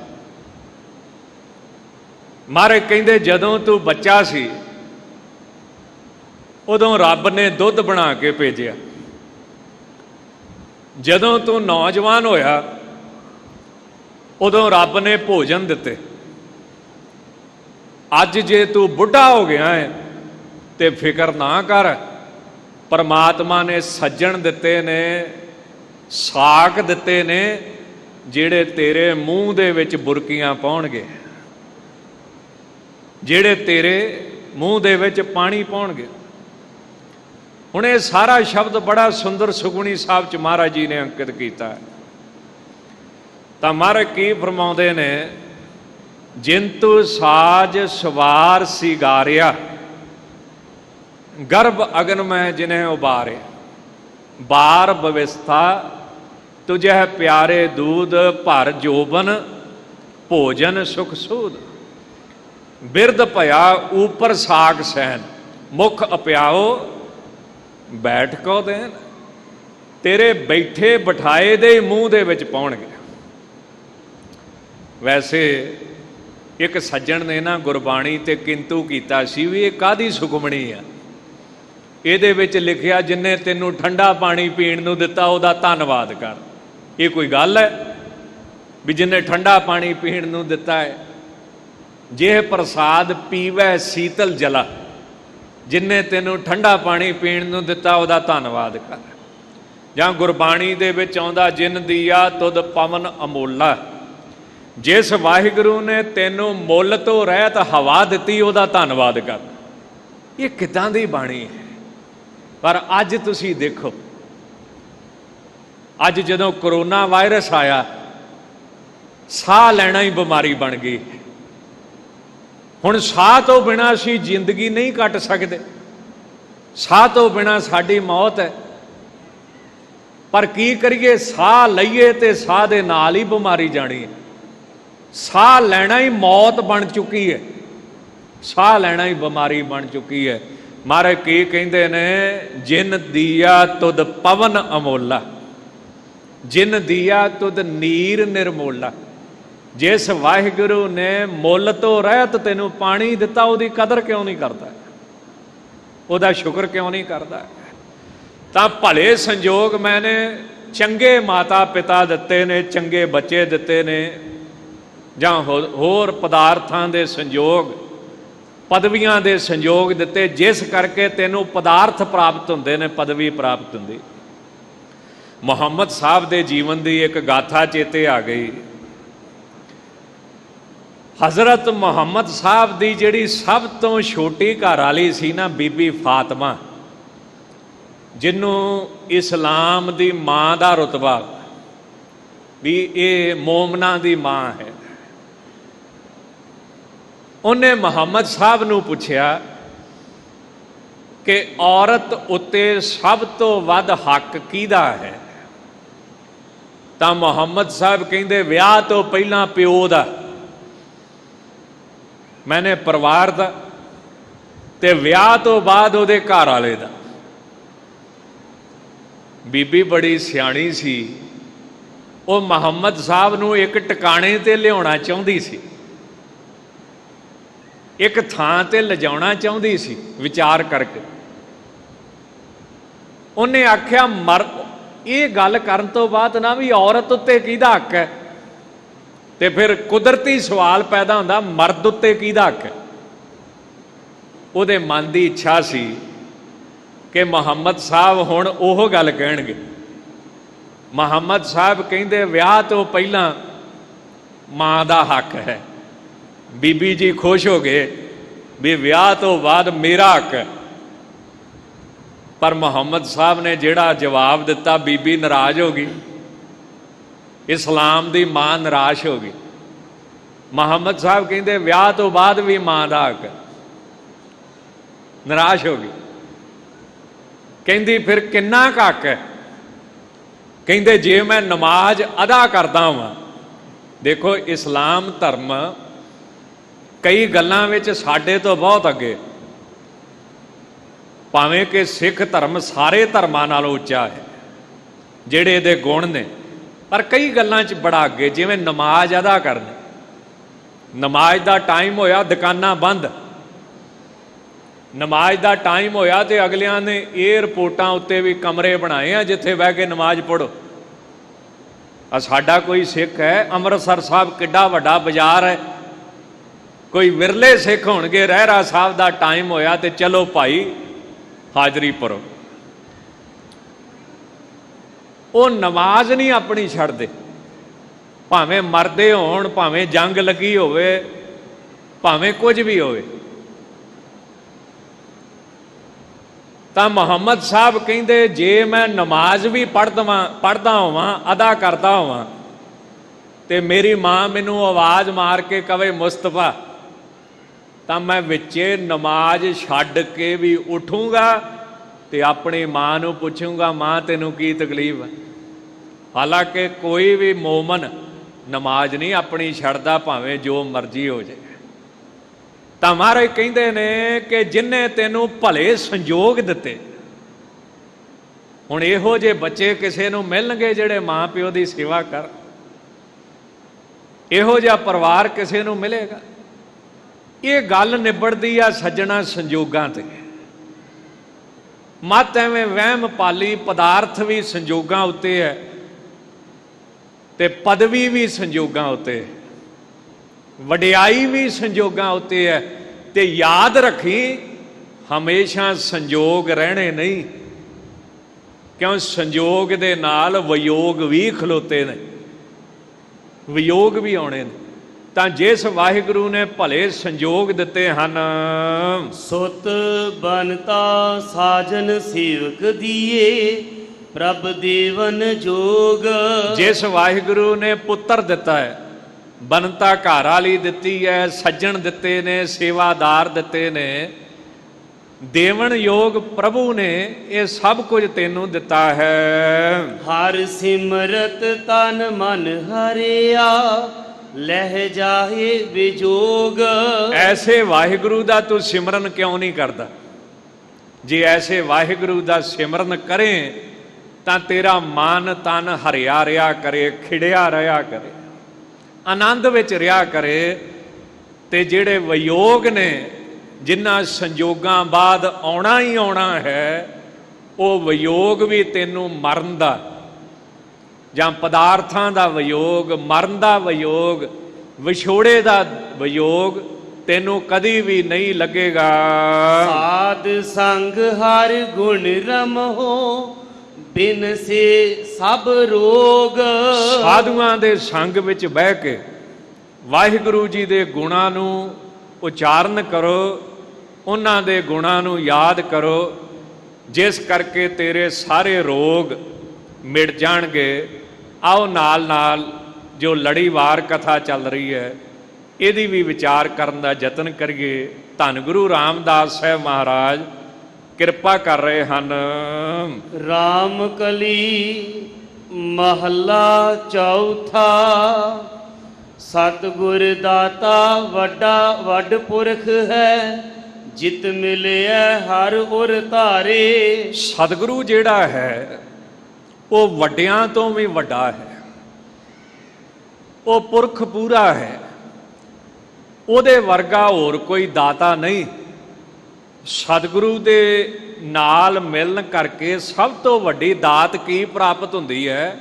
ਮਹਾਰਾਜ ਕਹਿੰਦੇ ਜਦੋਂ ਤੂੰ ਬੱਚਾ ਸੀ ਉਦੋਂ ਰੱਬ ਨੇ ਦੁੱਧ ਬਣਾ ਕੇ ਭੇਜਿਆ, ਜਦੋਂ ਤੂੰ ਨੌਜਵਾਨ ਹੋਇਆ ਉਦੋਂ ਰੱਬ ਨੇ ਭੋਜਨ ਦਿੱਤੇ, ਅੱਜ ਜੇ ਤੂੰ ਬੁੱਢਾ ਹੋ ਗਿਆ ਹੈ ਤੇ ਫਿਕਰ ਨਾ ਕਰ, ਪਰਮਾਤਮਾ ਨੇ ਸੱਜਣ ਦਿੱਤੇ ਨੇ, ਸਾਕ ਦਿੱਤੇ ਨੇ, ਜਿਹੜੇ ਤੇਰੇ ਮੂੰਹ ਦੇ ਵਿੱਚ ਬੁਰਕੀਆਂ ਪਾਉਣਗੇ, ਜਿਹੜੇ ਤੇਰੇ ਮੂੰਹ ਦੇ ਵਿੱਚ ਪਾਣੀ ਪਾਉਣਗੇ। ਹੁਣ ਇਹ ਸਾਰਾ ਸ਼ਬਦ ਬੜਾ ਸੁੰਦਰ ਸੁਖਮਣੀ ਸਾਹਿਬ 'ਚ ਮਹਾਰਾਜ ਜੀ ਨੇ ਅੰਕਿਤ ਕੀਤਾ ਹੈ। ਤਾਂ ਮਹਾਰਾਜ ਕੀ ਫਰਮਾਉਂਦੇ ਨੇ, ਜਿੰਤੂ ਸਾਜ ਸਵਾਰ ਸਿਗਾਰਿਆ, ਗਰਭ ਅਗਨ ਮੈਂ ਜਿਨਹਿ ਉਬਾਰਿਆ, ਬਾਰ ਬਵਿਸਥਾ ਤੁਝਹਿ ਪਿਆਰੇ ਦੂਧ, ਭਰ ਜੋਬਨ ਭੋਜਨ ਸੁਖ ਸੂਦ। ਬਿਰਧ ਭਇਆ ਊਪਰ ਸਾਗ ਸੈਨ, ਮੁਖ ਅਪਿਆਓ ਬੈਠ ਕੋ ਦੇਨ। ਤੇਰੇ ਬੈਠੇ ਬਿਠਾਏ ਦੇ ਮੂੰਹ ਦੇ ਵਿੱਚ ਪਾਉਣਗੇ। ਵੈਸੇ एक सज्जन ने ना गुरबाणी ते किंतु कीता सी भी ये काहदी सुखमणी आ। ਇਹਦੇ ਵਿੱਚ लिखिया जिन्हें तेनों ठंडा पानी पीण नूं दिता ਉਹਦਾ ਧੰਨਵਾਦ कर। ये कोई गल है भी जिन्हें ठंडा पानी पीण नूं दिता है। जे प्रसाद पीवै शीतल जला, जिन्हें तेनों ठंडा पानी पीण नूं दिता ਉਹਦਾ ਧੰਨਵਾਦ कर। ਜਾਂ ਗੁਰਬਾਣੀ ਦੇ ਵਿੱਚ ਆਉਂਦਾ ਜਿਨ ਦੀਆ ਤੁਧ ਪਵਨ ਅਮੋਲਾ, जिस वाहिगुरु ने तेनों मुल तो रहत हवा दी ਉਹਦਾ ਧੰਨਵਾਦ कर। ये किदां दी बाणी है। पर अज तुसी देखो, अज जदों करोना वायरस आया साह लैना ही बीमारी बन गई। हुण साह तो बिना असीं जिंदगी नहीं कट सकते, साह तो बिना साडी मौत है। पर की करिए, साह लईए तो साह दे नाल ही बीमारी जानी है। साह लैना ही मौत बन चुकी है, साह लैना ही बीमारी बन चुकी है। महाराज की कहते ने, जिन दिया तुद पवन अमोला, जिन दिया तुद नीर निर्मोला। जिस वाहिगुरु ने मुल तो रहत तेनों पानी दिता, उसकी कदर क्यों नहीं करता, उसका शुक्र क्यों नहीं करता। तो भले संजोग मैंने चंगे माता पिता दिते ने, चंगे बच्चे दिते ने, जां होर पदार्थां दे संजोग, पदवियां दे संजोग दिते, जिस करके तेनों पदार्थ प्राप्त होंदे ने, पदवी प्राप्त होंदी। मुहम्मद साहब दे जीवन की एक गाथा चेते आ गई। हज़रत मुहम्मद साहब दी जिहड़ी सब तो छोटी घर वाली सी ना, बीबी फातिमा, जिन्हों इस्लाम दी मां दा रुतबा भी ये मोमना दी मां है। उन्हें मुहम्मद साहब नूं पुछया कि औरत उत्ते सब तो वध हक किहदा है। तां मुहम्मद साहब कहंदे, विआह तो पहला प्यो दा, मैंने परिवार दा, ते विआह तो बाद उहदे घर वाले दा। बीबी बड़ी सियाणी सी, वो मुहम्मद साहब नूं एक टिकाणे ते लियाउणा चाहुंदी सी, एक थां ते लिजाउणा चाहुंदी सी। विचार करके उन्हें आख्या, मर ये गल करन तो बाद ना भी औरत उत्ते किहदा हक है, ते फिर कुदरती सवाल पैदा होंदा, मर्द उत्ते किहदा हक है। उहदे मन की इच्छा सी कि मुहम्मद साहब हुण ओह गल कहणगे। मुहम्मद साहब कहंदे, विआह तो पहला मां दा हक है। बीबी जी खुश हो गए भी विआह तो बाद मेरा हक है। पर मुहम्मद साहब ने जिहड़ा जवाब दिता, बीबी नाराज हो गई, इस्लाम दी मां नाराज हो गई। मुहम्मद साहब कहंदे, विआह तो बाद भी मां दा हक है। नाराज हो गई। कहंदी, फिर किन्ना हक है। कहंदे, जे मैं नमाज अदा करदा हां। देखो, इस्लाम धर्म कई गल्लां विच साडे तो बहुत अगे, भावें कि सिख धर्म सारे धर्मां नालों उच्चा है जिहड़े इहदे गुण ने, पर कई गल्लां च बड़ा अगे। जिवें नमाज अदा करनी, नमाज दा टाइम होया, दुकानां बंद, नमाज दा टाइम होया तो अगलियां ने एयरपोर्टां उत्ते भी कमरे बनाए हैं जिथे बह के नमाज पढ़ो। साडा कोई सिख है, अमृतसर साहब किड्डा वड्डा बाजार है, कोई विरले सिख होणगे, रहरा साहब का टाइम होया तो चलो भाई हाजरी भरो। वो नमाज नहीं अपनी छड्डदे, भावें मरदे होण, भावें जंग लगी होवे, भावें कुछ भी होवे। तां मुहम्मद साहब कहंदे, जे मैं नमाज भी पढ़दा होवां, अदा करदा होवां, ते मेरी मां मैनूं आवाज़ मार के कहे मुस्तफा, तो मैं विचे नमाज छड्ड के भी उठूँगा तो अपनी मां नूं पुछूँगा, मां तैनूं की तकलीफ है। हालांकि कोई भी मोमन नमाज नहीं अपनी छड्डदा, भावें जो मर्जी हो जाए। तो महाराज कहंदे ने कि जिन्हें तैनूं भले संजोग दिते, हुण इहो जे बच्चे किसे नूं मिलणगे जिहड़े मां प्यो की सेवा कर, इहो जिहा परिवार किसे नूं मिलेगा। ਇਹ ਗੱਲ ਨਿਬੜਦੀ ਆ ਸੱਜਣਾ ਸੰਜੋਗਾਂ ਤੇ। ਮਤ ਐਵੇਂ ਵਹਿਮ ਪਾਲੀ, ਪਦਾਰਥ ਵੀ ਸੰਜੋਗਾਂ ਉੱਤੇ ਹੈ ਤੇ ਪਦਵੀ ਵੀ ਸੰਜੋਗਾਂ ਉੱਤੇ, ਵਡਿਆਈ ਵੀ ਸੰਜੋਗਾਂ ਉੱਤੇ ਹੈ। ਤੇ ਯਾਦ ਰੱਖੀ ਹਮੇਸ਼ਾ ਸੰਜੋਗ ਰਹਿਣੇ ਨਹੀਂ, ਕਿਉਂ ਸੰਜੋਗ ਦੇ ਨਾਲ ਵਿਯੋਗ ਵੀ ਖਲੋਤੇ ਨੇ, ਵਿਯੋਗ ਵੀ ਆਉਣੇ ਨੇ। ਤਾਂ ਜਿਸ ਵਾਹਿਗੁਰੂ ਨੇ ਭਲੇ ਸੰਜੋਗ ਦਿੱਤੇ ਹਨ, ਸੁਤ ਬਨਤਾ ਸਾਜਨ ਸੇਵਕ ਦੀਏ, ਪ੍ਰਭ ਦੇਵਨ ਜੋਗ। ਜਿਸ ਵਾਹਿਗੁਰੂ ਨੇ ਪੁੱਤਰ ਦਿੱਤਾ ਹੈ, ਬਨਤਾ ਘਰ ਵਾਲੀ ਦਿੱਤੀ ਹੈ, ਸੱਜਣ ਦਿੱਤੇ ਨੇ, ਸੇਵਾਦਾਰ ਦਿੱਤੇ ਨੇ, ਦੇਵਨ ਯੋਗ ਪ੍ਰਭੂ ਨੇ ਇਹ ਸਭ ਕੁਝ ਤੈਨੂੰ ਦਿੱਤਾ ਹੈ। ਹਰ ਸਿਮਰਤ ਤਨ ਮਨ ਹਰਿਆ, ਲਹਿ ਜਾਹੇ ਵਿਜੋਗ। ਐਸੇ ਵਾਹਿਗੁਰੂ ਦਾ ਤੂੰ ਸਿਮਰਨ ਕਿਉਂ ਨਹੀਂ ਕਰਦਾ? ਜੇ ਐਸੇ ਵਾਹਿਗੁਰੂ ਦਾ ਸਿਮਰਨ ਕਰੇ ਤਾਂ ਤੇਰਾ ਮਨ ਤਨ ਹਰਿਆ ਰਿਹਾ ਕਰੇ, ਖਿੜਿਆ ਰਿਹਾ ਕਰੇ, ਆਨੰਦ ਵਿੱਚ ਰਿਹਾ ਕਰੇ। ਤੇ ਜਿਹੜੇ ਵਿਯੋਗ ਨੇ, ਜਿਨ੍ਹਾਂ ਸੰਜੋਗਾਂ ਬਾਅਦ ਆਉਣਾ ਹੀ ਆਉਣਾ ਹੈ, ਉਹ ਵਿਯੋਗ ਵੀ ਤੈਨੂੰ ਮਰਨ ਦਾ ਜਾਂ ਪਦਾਰਥਾਂ ਦਾ ਵਿਯੋਗ, ਮਰਨ ਦਾ ਵਿਯੋਗ, ਵਿਛੋੜੇ ਦਾ ਵਿਯੋਗ ਤੈਨੂੰ ਕਦੀ ਵੀ ਨਹੀਂ ਲੱਗੇਗਾ। ਸਾਧ ਸੰਗ ਹਰ ਗੁਣ ਰਮਹੁ, ਬਿਨ ਸੇ ਸਭ ਰੋਗ। ਸਾਧੂਆਂ ਦੇ ਸੰਗ ਵਿੱਚ ਬਹਿ ਕੇ ਵਾਹਿਗੁਰੂ ਜੀ ਦੇ ਗੁਣਾਂ ਨੂੰ ਉਚਾਰਨ ਕਰੋ, ਉਹਨਾਂ ਦੇ ਗੁਣਾਂ ਨੂੰ ਯਾਦ ਕਰੋ, ਜਿਸ ਕਰਕੇ ਤੇਰੇ ਸਾਰੇ ਰੋਗ ਮਿਟ ਜਾਣਗੇ। ਆਓ ਨਾਲ ਨਾਲ ਜੋ ਲੜੀਵਾਰ ਕਥਾ ਚੱਲ ਰਹੀ ਹੈ, ਇਹਦੀ ਵੀ ਵਿਚਾਰ ਕਰਨ ਦਾ ਯਤਨ ਕਰੀਏ। ਧੰਨ ਗੁਰੂ ਰਾਮਦਾਸ ਸਾਹਿਬ ਮਹਾਰਾਜ ਕਿਰਪਾ ਕਰ ਰਹੇ ਹਨ। ਰਾਮ ਕਲੀ ਮਹੱਲਾ ਚੌਥਾ, ਸਤਿਗੁਰ ਦਾਤਾ ਵੱਡਾ ਵੱਡ ਪੁਰਖ ਹੈ, ਜਿਤ ਮਿਲਿਆ ਹਰ ਉਰ ਧਾਰੇ। ਸਤਿਗੁਰੂ ਜਿਹੜਾ ਹੈ ਉਹ ਵੱਡਿਆਂ ਤੋਂ ਵੀ ਵੱਡਾ ਹੈ, ਉਹ ਪੁਰਖ ਪੂਰਾ ਹੈ, ਉਹਦੇ ਵਰਗਾ ਹੋਰ ਕੋਈ ਦਾਤਾ ਨਹੀਂ। ਸਤਿਗੁਰੂ ਦੇ ਨਾਲ ਮਿਲਣ ਕਰਕੇ ਸਭ ਤੋਂ ਵੱਡੀ ਦਾਤ ਕੀ ਪ੍ਰਾਪਤ ਹੁੰਦੀ ਹੈ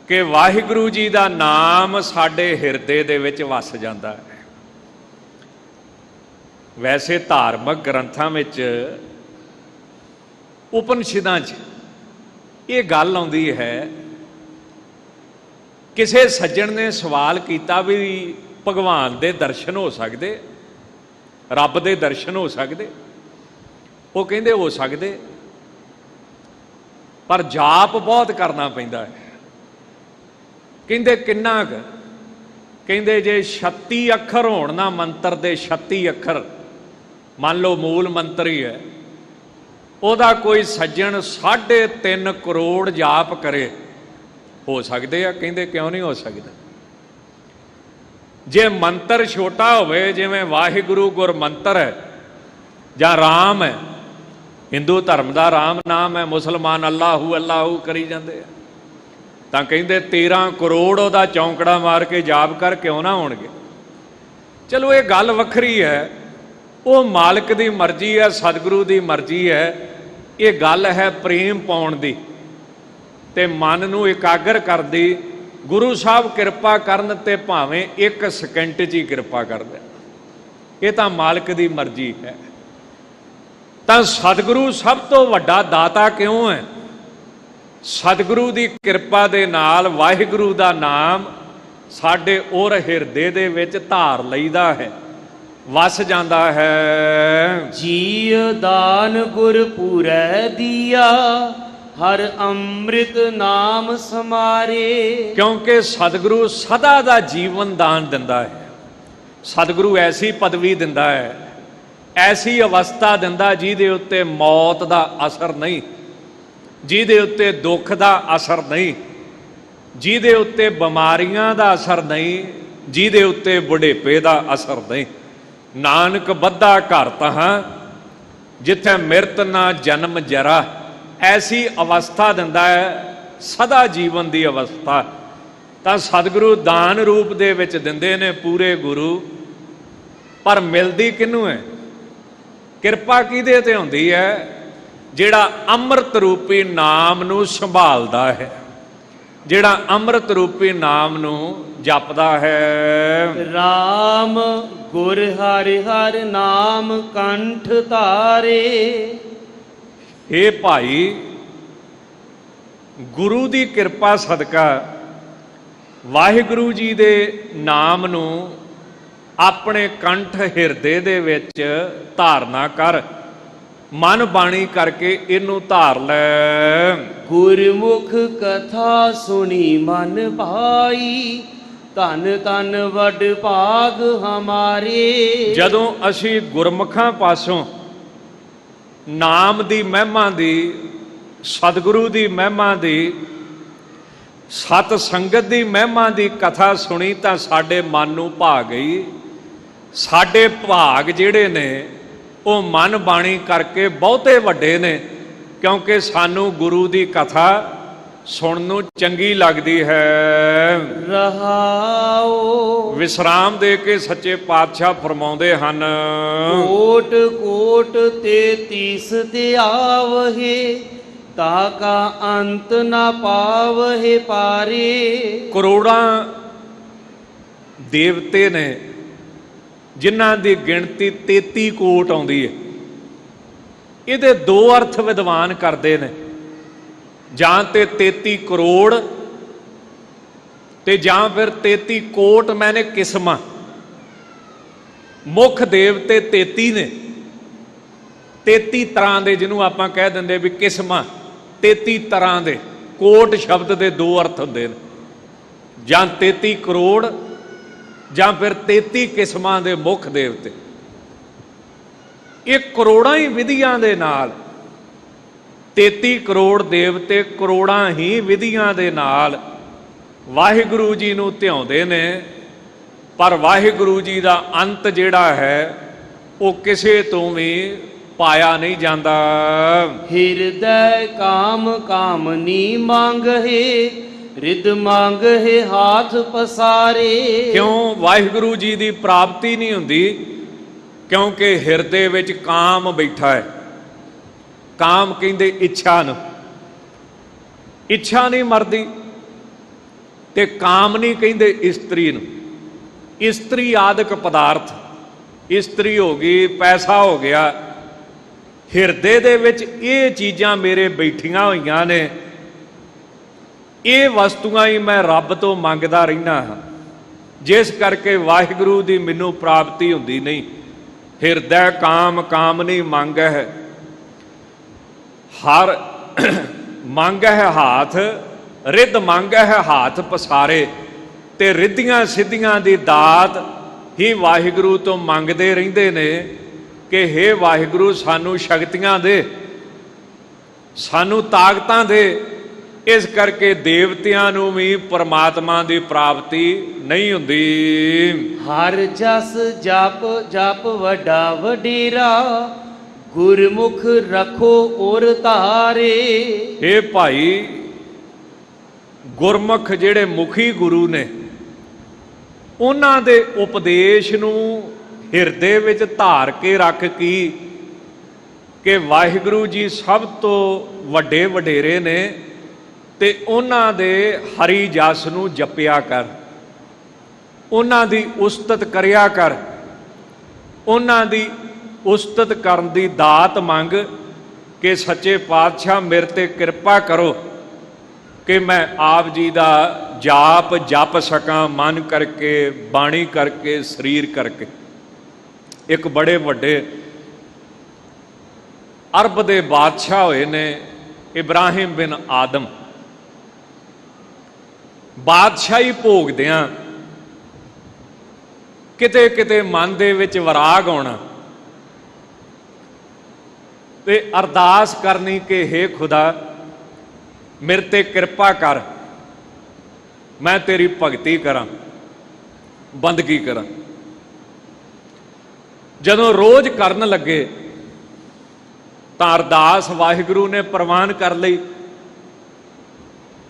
ਕਿ ਵਾਹਿਗੁਰੂ ਜੀ ਦਾ ਨਾਮ ਸਾਡੇ ਹਿਰਦੇ ਦੇ ਵਿੱਚ ਵਸ ਜਾਂਦਾ ਹੈ। ਵੈਸੇ ਧਾਰਮਿਕ ਗ੍ਰੰਥਾਂ ਵਿੱਚ, ਉਪਨਿਸ਼ਦਾਂ 'ਚ ਇਹ ਗੱਲ ਆਉਂਦੀ ਹੈ। ਕਿਸੇ ਸੱਜਣ ਨੇ ਸਵਾਲ ਕੀਤਾ ਵੀ ਭਗਵਾਨ ਦੇ ਦਰਸ਼ਨ ਹੋ ਸਕਦੇ, ਰੱਬ ਦੇ ਦਰਸ਼ਨ ਹੋ ਸਕਦੇ? ਉਹ ਕਹਿੰਦੇ ਹੋ ਸਕਦੇ, ਪਰ ਜਾਪ ਬਹੁਤ ਕਰਨਾ ਪੈਂਦਾ ਹੈ। ਕਹਿੰਦੇ ਕਿੰਨਾ ਕੁ? ਕਹਿੰਦੇ ਜੇ 36 ਅੱਖਰ ਹੋਣ ਨਾ ਮੰਤਰ ਦੇ, 36 ਅੱਖਰ ਮੰਨ ਲਓ ਮੂਲ ਮੰਤਰ ਹੀ ਹੈ, ਉਹਦਾ ਕੋਈ ਸੱਜਣ 3.5 ਕਰੋੜ ਜਾਪ ਕਰੇ, ਹੋ ਸਕਦੇ ਆ? ਕਹਿੰਦੇ ਕਿਉਂ ਨਹੀਂ ਹੋ ਸਕਦਾ? ਜੇ ਮੰਤਰ ਛੋਟਾ ਹੋਵੇ, ਜਿਵੇਂ ਵਾਹਿਗੁਰੂ ਗੁਰ ਮੰਤਰ ਹੈ ਜਾਂ ਰਾਮ ਹੈ, ਹਿੰਦੂ ਧਰਮ ਦਾ ਰਾਮ ਨਾਮ ਹੈ, ਮੁਸਲਮਾਨ ਅੱਲਾਹੂ ਅੱਲਾਹੂ ਕਰੀ ਜਾਂਦੇ ਆ, ਤਾਂ ਕਹਿੰਦੇ 13 ਕਰੋੜ ਉਹਦਾ ਚੌਂਕੜਾ ਮਾਰ ਕੇ ਜਾਪ ਕਰ ਕਿਉਂ ਨਾ ਹੋਣਗੇ? ਚਲੋ ਇਹ ਗੱਲ ਵੱਖਰੀ ਹੈ, ਉਹ ਮਾਲਕ ਦੀ ਮਰਜ਼ੀ ਹੈ, ਸਤਿਗੁਰੂ ਦੀ ਮਰਜ਼ੀ ਹੈ। ਇਹ ਗੱਲ ਹੈ ਪ੍ਰੇਮ ਪਾਉਣ ਦੀ ਤੇ ਮਨ ਨੂੰ ਇਕਾਗਰ ਕਰਦੀ। ਗੁਰੂ ਸਾਹਿਬ ਕਿਰਪਾ ਕਰਨ ਤੇ ਭਾਵੇਂ 1 ਸਕਿੰਟ 'ਚ ਹੀ ਕਿਰਪਾ ਕਰ ਦੇਣ, ਇਹ ਤਾਂ ਮਾਲਕ ਦੀ ਮਰਜ਼ੀ ਹੈ। ਤਾਂ ਸਤਿਗੁਰੂ ਸਭ ਤੋਂ ਵੱਡਾ ਦਾਤਾ ਕਿਉਂ ਹੈ? ਸਤਿਗੁਰੂ ਦੀ ਕਿਰਪਾ ਦੇ ਨਾਲ ਵਾਹਿਗੁਰੂ ਦਾ ਨਾਮ ਸਾਡੇ ਔਰ ਹਿਰਦੇ ਦੇ ਵਿੱਚ ਧਾਰ ਲਈਦਾ ਹੈ, ਵਸ ਜਾਂਦਾ ਹੈ। ਜੀ ਦਾਨ ਗੁਰ ਪੂਰੈ ਦੀਆ, ਹਰ ਅੰਮ੍ਰਿਤ ਨਾਮ ਸਮਾਰੇ। ਕਿਉਂਕਿ ਸਤਿਗੁਰੂ ਸਦਾ ਦਾ ਜੀਵਨ ਦਾਨ ਦਿੰਦਾ ਹੈ। ਸਤਿਗੁਰੂ ਐਸੀ ਪਦਵੀ ਦਿੰਦਾ ਹੈ, ਐਸੀ ਅਵਸਥਾ ਦਿੰਦਾ ਜਿਹਦੇ ਉੱਤੇ ਮੌਤ ਦਾ ਅਸਰ ਨਹੀਂ, ਜਿਹਦੇ ਉੱਤੇ ਦੁੱਖ ਦਾ ਅਸਰ ਨਹੀਂ, ਜਿਹਦੇ ਉੱਤੇ ਬਿਮਾਰੀਆਂ ਦਾ ਅਸਰ ਨਹੀਂ, ਜਿਹਦੇ ਉੱਤੇ ਬੁਢੇਪੇ ਦਾ ਅਸਰ ਨਹੀਂ। ਨਾਨਕ ਬੱਧਾ ਘਰ ਤਹਾਂ, ਜਿੱਥੇ ਮਿਰਤ ਨਾ ਜਨਮ ਜਰਾ। ਐਸੀ ਅਵਸਥਾ ਦਿੰਦਾ ਹੈ, ਸਦਾ ਜੀਵਨ ਦੀ ਅਵਸਥਾ। ਤਾਂ ਸਤਿਗੁਰੂ ਦਾਨ ਰੂਪ ਦੇ ਵਿੱਚ ਦਿੰਦੇ ਨੇ ਪੂਰੇ ਗੁਰੂ। पर मिलती किनू है? किरपा किहदे ते हुंदी है? जिहड़ा अमृत रूपी नाम नूं संभालदा है, जिहड़ा अमृत रूपी नाम नूं जपदा है। राम गुर हरि हर नाम कंठ तारे। हे भाई, गुरु दी किरपा सदका वाहिगुरू जी दे नाम नूं अपने कंठ हिरदे दे विच धारना कर, मन बाणी करके इनू धार लै। गुरमुख कथा सुनी मन भाई, धन धन वड भाग हमारे। जदों असी गुरमुखां पासों नाम दी महिमा दी, सतगुरु दी महिमा दी, सत संगत दी महिमा दी कथा सुनी तां साडे मन नूं भा गई। साडे भाग जिहड़े ने ਉਹ मन बाणी करके बहुते वड्डे ने, क्योंकि सानू गुरु दी कथा सुनन नूं चंगी लगदी है। रहाओ विश्राम दे के सच्चे पातशाह फरमाउंदे हन, कोट कोट ते तीस ते आवहे, ताका अंत ना पावहे पारे। करोड़ां देवते ने जिन्हां दी गिणती 33 कोट आउंदी है। इहदे दो अर्थ विद्वान करदे ने, जां ते 33 करोड़ ते जां फिर 33 कोट मैंने किस्मां। मुख देवते 33 ने, 33 तरह दे, जिन्हों आपां कह दिंदे भी किस्मां 33 तरह दे। कोट शब्द दे दो अर्थ हुंदे ने, जां 33 करोड़ जां फिर 33 किस्मां दे मुख देवते। ये करोड़ां ही विधियां दे नाल 33 करोड़ देवते करोड़ां ही विधियां दे नाल वाहिगुरू जी नूं ध्याउंदे ने। पर वाहिगुरू जी दा अंत जिहड़ा है वो किसे तो भी पाया नहीं जाता। हृदय काम कामनी मांग है, रिद मांग है हाथ पसारे। क्यों वाहिगुरू जी की प्राप्ति नहीं हुंदी? क्योंकि हिरदे विच काम बैठा है। काम कहंदे इच्छा नूं, इच्छा नहीं मरदी, ते काम नहीं कहंदे इस्त्री नूं। इस्त्री आदਿਕ पदार्थ, इस्त्री हो गई, पैसा हो गया। हिरदे दे विच ये चीज़ां मेरे बैठियां होईयां ने, ये वस्तुआं ही मैं रब तो मंगदा रहिना हाँ, जिस करके वाहिगुरू दी मैनू प्राप्ति हुंदी नहीं। हिरदय काम कामनी मंग है, हर मंग है हाथ, रिद मंग है हाथ पसारे। ते रिद्धियां सिद्धियां दी दात ही वाहिगुरू तो मंगदे रहिंदे ने कि हे वाहिगुरू सानू शक्तियां दे, सानू ताकतां दे। इस करके देवतियां नूं भी परमात्मा की प्राप्ति नहीं हुंदी। हर जस जप जप वड्डा वडेरा, गुरमुख रखो और तारे। हे भाई, गुरमुख जिहड़े मुखी गुरु ने, उन्हां दे उपदेश नूं हिरदे विच धार के रख की कि वाहिगुरू जी सब तो वड्डे वडेरे ने, ते उन्हां दे हरी जस नूं जपिया कर, उन्हां दी उस्तत करिया कर, उन्हां दी उस्तत करन दी दात मंग कि सच्चे पातशाह मेरे ते कृपा करो कि मैं आप जी दा जाप जप सकां, मन करके, बाणी करके, शरीर करके। एक बड़े वड्डे अरब दे बादशाह होए ने इब्राहिम बिन आदम। बादशाही भोगदियां किते किते मन दे विच वराग आउणा ते अरदास करनी कि हे खुदा मेरे ते कृपा कर, मैं तेरी भगती करां, बंदगी करां। जदों रोज करन लगे तां अरदास वाहिगुरू ने प्रवान कर लई।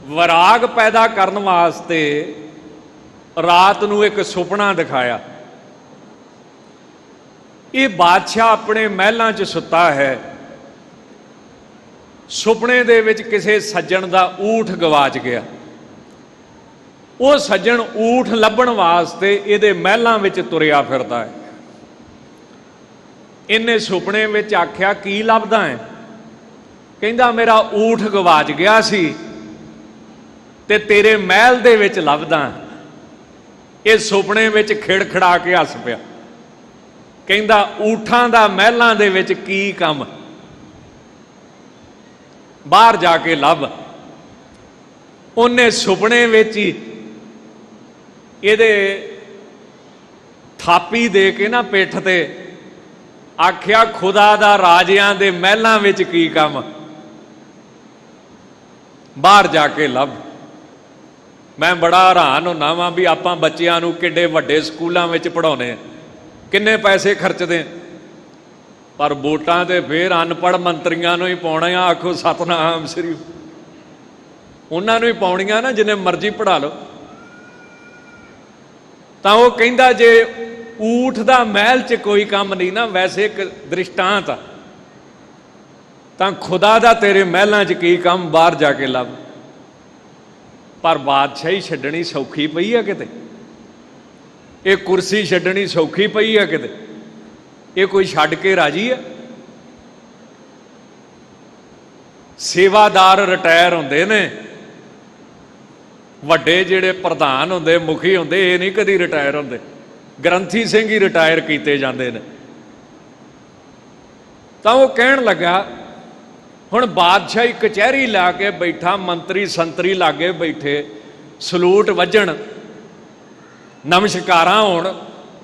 वराग पैदा करने वास्ते रात नूं एक सुपना दिखाया ਇਹ ਬਾਦਸ਼ਾਹ ਆਪਣੇ ਮਹਿਲਾਂ 'ਚ ਸੁੱਤਾ ਹੈ। ਸੁਪਨੇ ਦੇ ਵਿੱਚ ਕਿਸੇ ਸੱਜਣ ਦਾ ਊਠ ਗਵਾਚ ਗਿਆ। ਉਹ ਸੱਜਣ ਊਠ ਲੱਭਣ ਵਾਸਤੇ ਇਹਦੇ ਮਹਿਲਾਂ ਵਿੱਚ ਤੁਰਿਆ ਫਿਰਦਾ ਹੈ। ਇਹਨੇ ਸੁਪਨੇ ਵਿੱਚ ਆਖਿਆ, ਕੀ ਲੱਭਦਾ ਹੈ? ਕਹਿੰਦਾ, ਮੇਰਾ ਊਠ ਗਵਾਚ ਗਿਆ ਸੀ ਤੇ ਤੇਰੇ ਮਹਿਲ ਦੇ ਵਿੱਚ ਲੱਭਦਾ। ਇਹ ਸੁਪਨੇ ਵਿੱਚ ਖਿੜਖੜਾ ਕੇ ਹੱਸ ਪਿਆ। ਕਹਿੰਦਾ, ਊਠਾਂ ਦਾ ਮਹਿਲਾਂ ਦੇ ਵਿੱਚ ਕੀ ਕੰਮ, ਬਾਹਰ ਜਾ ਕੇ ਲੱਭ। ਉਹਨੇ ਸੁਪਨੇ ਵਿੱਚ ਹੀ ਇਹਦੇ ਥਾਪੀ ਦੇ ਕੇ ਨਾ ਪਿੱਠ ਤੇ ਆਖਿਆ, ਖੁਦਾ ਦਾ ਰਾਜਿਆਂ ਦੇ ਮਹਿਲਾਂ ਵਿੱਚ ਕੀ ਕੰਮ, ਬਾਹਰ ਜਾ ਕੇ ਲੱਭ। ਮੈਂ ਬੜਾ ਹੈਰਾਨ ਹੁੰਦਾ ਵਾਂ ਵੀ ਆਪਾਂ ਬੱਚਿਆਂ ਨੂੰ ਕਿੱਡੇ ਵੱਡੇ ਸਕੂਲਾਂ ਵਿੱਚ ਪੜ੍ਹਾਉਂਦੇ ਹਾਂ, ਕਿੰਨੇ ਪੈਸੇ ਖਰਚਦੇ, ਪਰ ਵੋਟਾਂ ਤੇ ਫੇਰ ਅਨਪੜ੍ਹ ਮੰਤਰੀਆਂ ਨੂੰ ਹੀ ਪਾਉਣਾ ਆ। ਆਖੋ ਸਤਨਾਮ ਸ੍ਰੀ, ਉਹਨਾਂ ਨੂੰ ਹੀ ਪਾਉਣੀਆਂ ਨਾ, ਜਿੰਨੇ ਮਰਜ਼ੀ ਪੜ੍ਹਾ ਲਓ। ਤਾਂ ਉਹ ਕਹਿੰਦਾ, ਜੇ ਊਠ ਦਾ ਮਹਿਲ 'ਚ ਕੋਈ ਕੰਮ ਨਹੀਂ ਨਾ, ਵੈਸੇ ਇੱਕ ਦ੍ਰਿਸ਼ਟਾਂਤ ਆ, ਤਾਂ ਖੁਦਾ ਦਾ ਤੇਰੇ ਮਹਿਲਾਂ 'ਚ ਕੀ ਕੰਮ, ਬਾਹਰ ਜਾ ਕੇ ਲੱਭ। ਪਰ ਬਾਦਸ਼ਾਹੀ ਛੱਡਣੀ ਸੌਖੀ ਪਈ ਆ ਕਿਤੇ? ਇਹ ਕੁਰਸੀ ਛੱਡਣੀ ਸੌਖੀ ਪਈ ਆ ਕਿਤੇ? ਇਹ ਕੋਈ ਛੱਡ ਕੇ ਰਾਜੀ ਆ? ਸੇਵਾਦਾਰ ਰਿਟਾਇਰ ਹੁੰਦੇ ਨੇ, ਵੱਡੇ ਜਿਹੜੇ ਪ੍ਰਧਾਨ ਹੁੰਦੇ, ਮੁਖੀ ਹੁੰਦੇ, ਇਹ ਨਹੀਂ ਕਦੀ ਰਿਟਾਇਰ ਹੁੰਦੇ। ਗ੍ਰੰਥੀ ਸਿੰਘ ਹੀ ਰਿਟਾਇਰ ਕੀਤੇ ਜਾਂਦੇ ਨੇ। ਤਾਂ ਉਹ ਕਹਿਣ ਲੱਗਾ, ਹੁਣ ਬਾਦਸ਼ਾਹੀ ਕਚਹਿਰੀ ਲਾ ਕੇ ਬੈਠਾ, ਮੰਤਰੀ ਸੰਤਰੀ ਲਾਗੇ ਬੈਠੇ, ਸਲੂਟ ਵੱਜਣ, ਨਮਸਕਾਰਾਂ ਹੋਣ।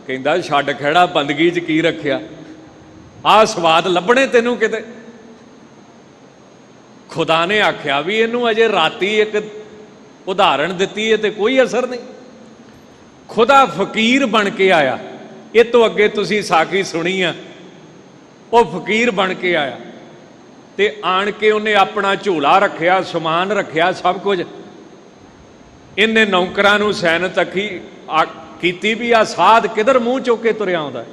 ਕਹਿੰਦਾ, ਛੱਡ ਖਹਿੜਾ, ਬੰਦਗੀ 'ਚ ਕੀ ਰੱਖਿਆ, ਆਹ ਸਵਾਦ ਲੱਭਣੇ ਤੈਨੂੰ ਕਿਤੇ। ਖੁਦਾ ਨੇ ਆਖਿਆ ਵੀ ਇਹਨੂੰ ਅਜੇ ਰਾਤੀ ਇੱਕ ਉਦਾਹਰਣ ਦਿੱਤੀ ਹੈ ਤੇ ਕੋਈ ਅਸਰ ਨਹੀਂ। ਖੁਦਾ ਫਕੀਰ ਬਣ ਕੇ ਆਇਆ। ਇਹ ਤੋਂ ਅੱਗੇ ਤੁਸੀਂ ਸਾਖੀ ਸੁਣੀ ਆ, ਉਹ ਫਕੀਰ ਬਣ ਕੇ ਆਇਆ ਤੇ ਆਣ ਕੇ ਉਹਨੇ ਆਪਣਾ ਝੋਲਾ ਰੱਖਿਆ, ਸਮਾਨ ਰੱਖਿਆ, ਸਭ ਕੁਝ। ਇਹਨੇ ਨੌਕਰਾਂ ਨੂੰ ਸੈਨਤ ਅੱਖੀ ਕੀਤੀ ਵੀ ਆ ਸਾਧ ਕਿਧਰ ਮੂੰਹ ਚੁੱਕ ਕੇ ਤੁਰਿਆ ਆਉਂਦਾ।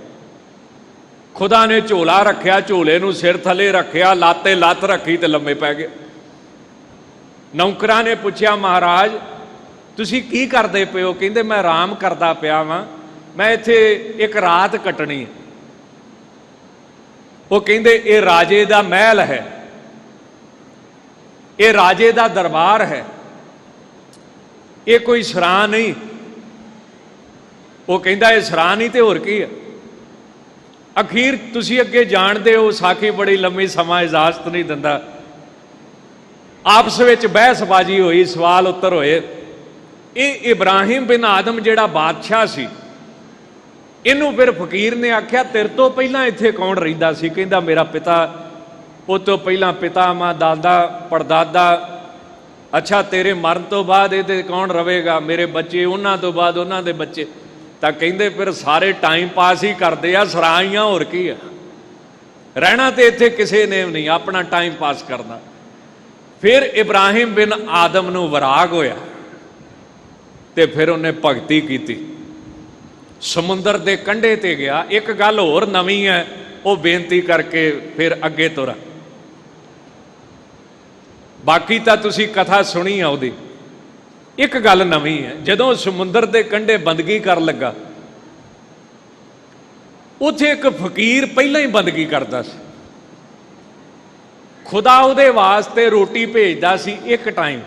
ਖੁਦਾ ਨੇ ਝੋਲਾ ਰੱਖਿਆ, ਝੋਲੇ ਨੂੰ ਸਿਰ ਥੱਲੇ ਰੱਖਿਆ, ਲਾਤੇ ਲੱਤ ਰੱਖੀ ਤੇ ਲੰਮੇ ਪੈ ਗਏ। ਨੌਕਰਾਂ ਨੇ ਪੁੱਛਿਆ, ਮਹਾਰਾਜ ਤੁਸੀਂ ਕੀ ਕਰਦੇ ਪਏ ਹੋ? ਕਹਿੰਦੇ, ਮੈਂ ਆਰਾਮ ਕਰਦਾ ਪਿਆ ਵਾਂ, ਮੈਂ ਇੱਥੇ ਇੱਕ ਰਾਤ ਕੱਟਣੀ ਹੈ। ਉਹ ਕਹਿੰਦੇ, ਇਹ ਰਾਜੇ ਦਾ ਮਹਿਲ ਹੈ, ਇਹ ਰਾਜੇ ਦਾ ਦਰਬਾਰ ਹੈ, ਇਹ ਕੋਈ ਸਰਾਂ ਨਹੀਂ। ਉਹ ਕਹਿੰਦਾ, ਇਹ ਸਰਾਂ ਨਹੀਂ ਤੇ ਹੋਰ ਕੀ ਹੈ? ਅਖੀਰ ਤੁਸੀਂ ਅੱਗੇ ਜਾਣਦੇ ਹੋ, ਸਾਖੀ ਬੜੀ ਲੰਮੀ, ਸਮਾਂ ਇਜਾਜ਼ਤ ਨਹੀਂ ਦਿੰਦਾ। ਆਪਸ ਵਿੱਚ ਬਹਿਸਬਾਜ਼ੀ ਹੋਈ, ਸਵਾਲ ਉੱਤਰ ਹੋਏ। ਇਹ ਇਬਰਾਹਿਮ ਬਿਨ ਆਦਮ ਜਿਹੜਾ ਬਾਦਸ਼ਾਹ ਸੀ, ਇਹਨੂੰ ਫਿਰ ਫਕੀਰ ਨੇ ਆਖਿਆ, ਤੇਰੇ ਤੋਂ ਪਹਿਲਾਂ ਇੱਥੇ ਕੌਣ ਰਹਿੰਦਾ ਸੀ? ਕਹਿੰਦਾ, ਮੇਰਾ ਪਿਤਾ, ਉਹ ਤੋਂ ਪਹਿਲਾਂ ਪਿਤਾ, ਮਾਂ, ਦਾਦਾ, ਪੜਦਾਦਾ। ਅੱਛਾ, ਤੇਰੇ ਮਰਨ ਤੋਂ ਬਾਅਦ ਇਹਦੇ ਕੌਣ ਰਵੇਗਾ? ਮੇਰੇ ਬੱਚੇ, ਉਹਨਾਂ ਤੋਂ ਬਾਅਦ ਉਹਨਾਂ ਦੇ ਬੱਚੇ। ਤਾਂ ਕਹਿੰਦੇ, ਫਿਰ ਸਾਰੇ ਟਾਈਮ ਪਾਸ ਹੀ ਕਰਦੇ ਆ, ਸਰਾਈਆਂ, ਹੋਰ ਕੀ ਆ? ਰਹਿਣਾ ਤੇ ਇੱਥੇ ਕਿਸੇ ਨੇ ਨਹੀਂ, ਆਪਣਾ ਟਾਈਮ ਪਾਸ ਕਰਨਾ। ਫਿਰ ਇਬਰਾਹਿਮ ਬਿਨ ਆਦਮ ਨੂੰ ਵਿਰਾਗ ਹੋਇਆ ਤੇ ਫਿਰ ਉਹਨੇ ਭਗਤੀ ਕੀਤੀ, ਸਮੁੰਦਰ ਦੇ ਕੰਢੇ ਤੇ ਗਿਆ। ਇੱਕ ਗੱਲ ਹੋਰ ਨਵੀਂ ਹੈ, ਉਹ ਬੇਨਤੀ ਕਰਕੇ ਫਿਰ ਅੱਗੇ ਤੁਰਾ। ਬਾਕੀ ਤਾਂ ਤੁਸੀਂ ਕਥਾ ਸੁਣੀ ਆ ਉਹਦੀ। ਇੱਕ ਗੱਲ ਨਵੀਂ ਹੈ, ਜਦੋਂ ਸਮੁੰਦਰ ਦੇ ਕੰਢੇ ਬੰਦਗੀ ਕਰਨ ਲੱਗਾ, ਉੱਥੇ ਇੱਕ ਫਕੀਰ ਪਹਿਲਾਂ ਹੀ ਬੰਦਗੀ ਕਰਦਾ ਸੀ। ਖੁਦਾ ਉਹਦੇ ਵਾਸਤੇ ਰੋਟੀ ਭੇਜਦਾ ਸੀ ਇੱਕ ਟਾਈਮ,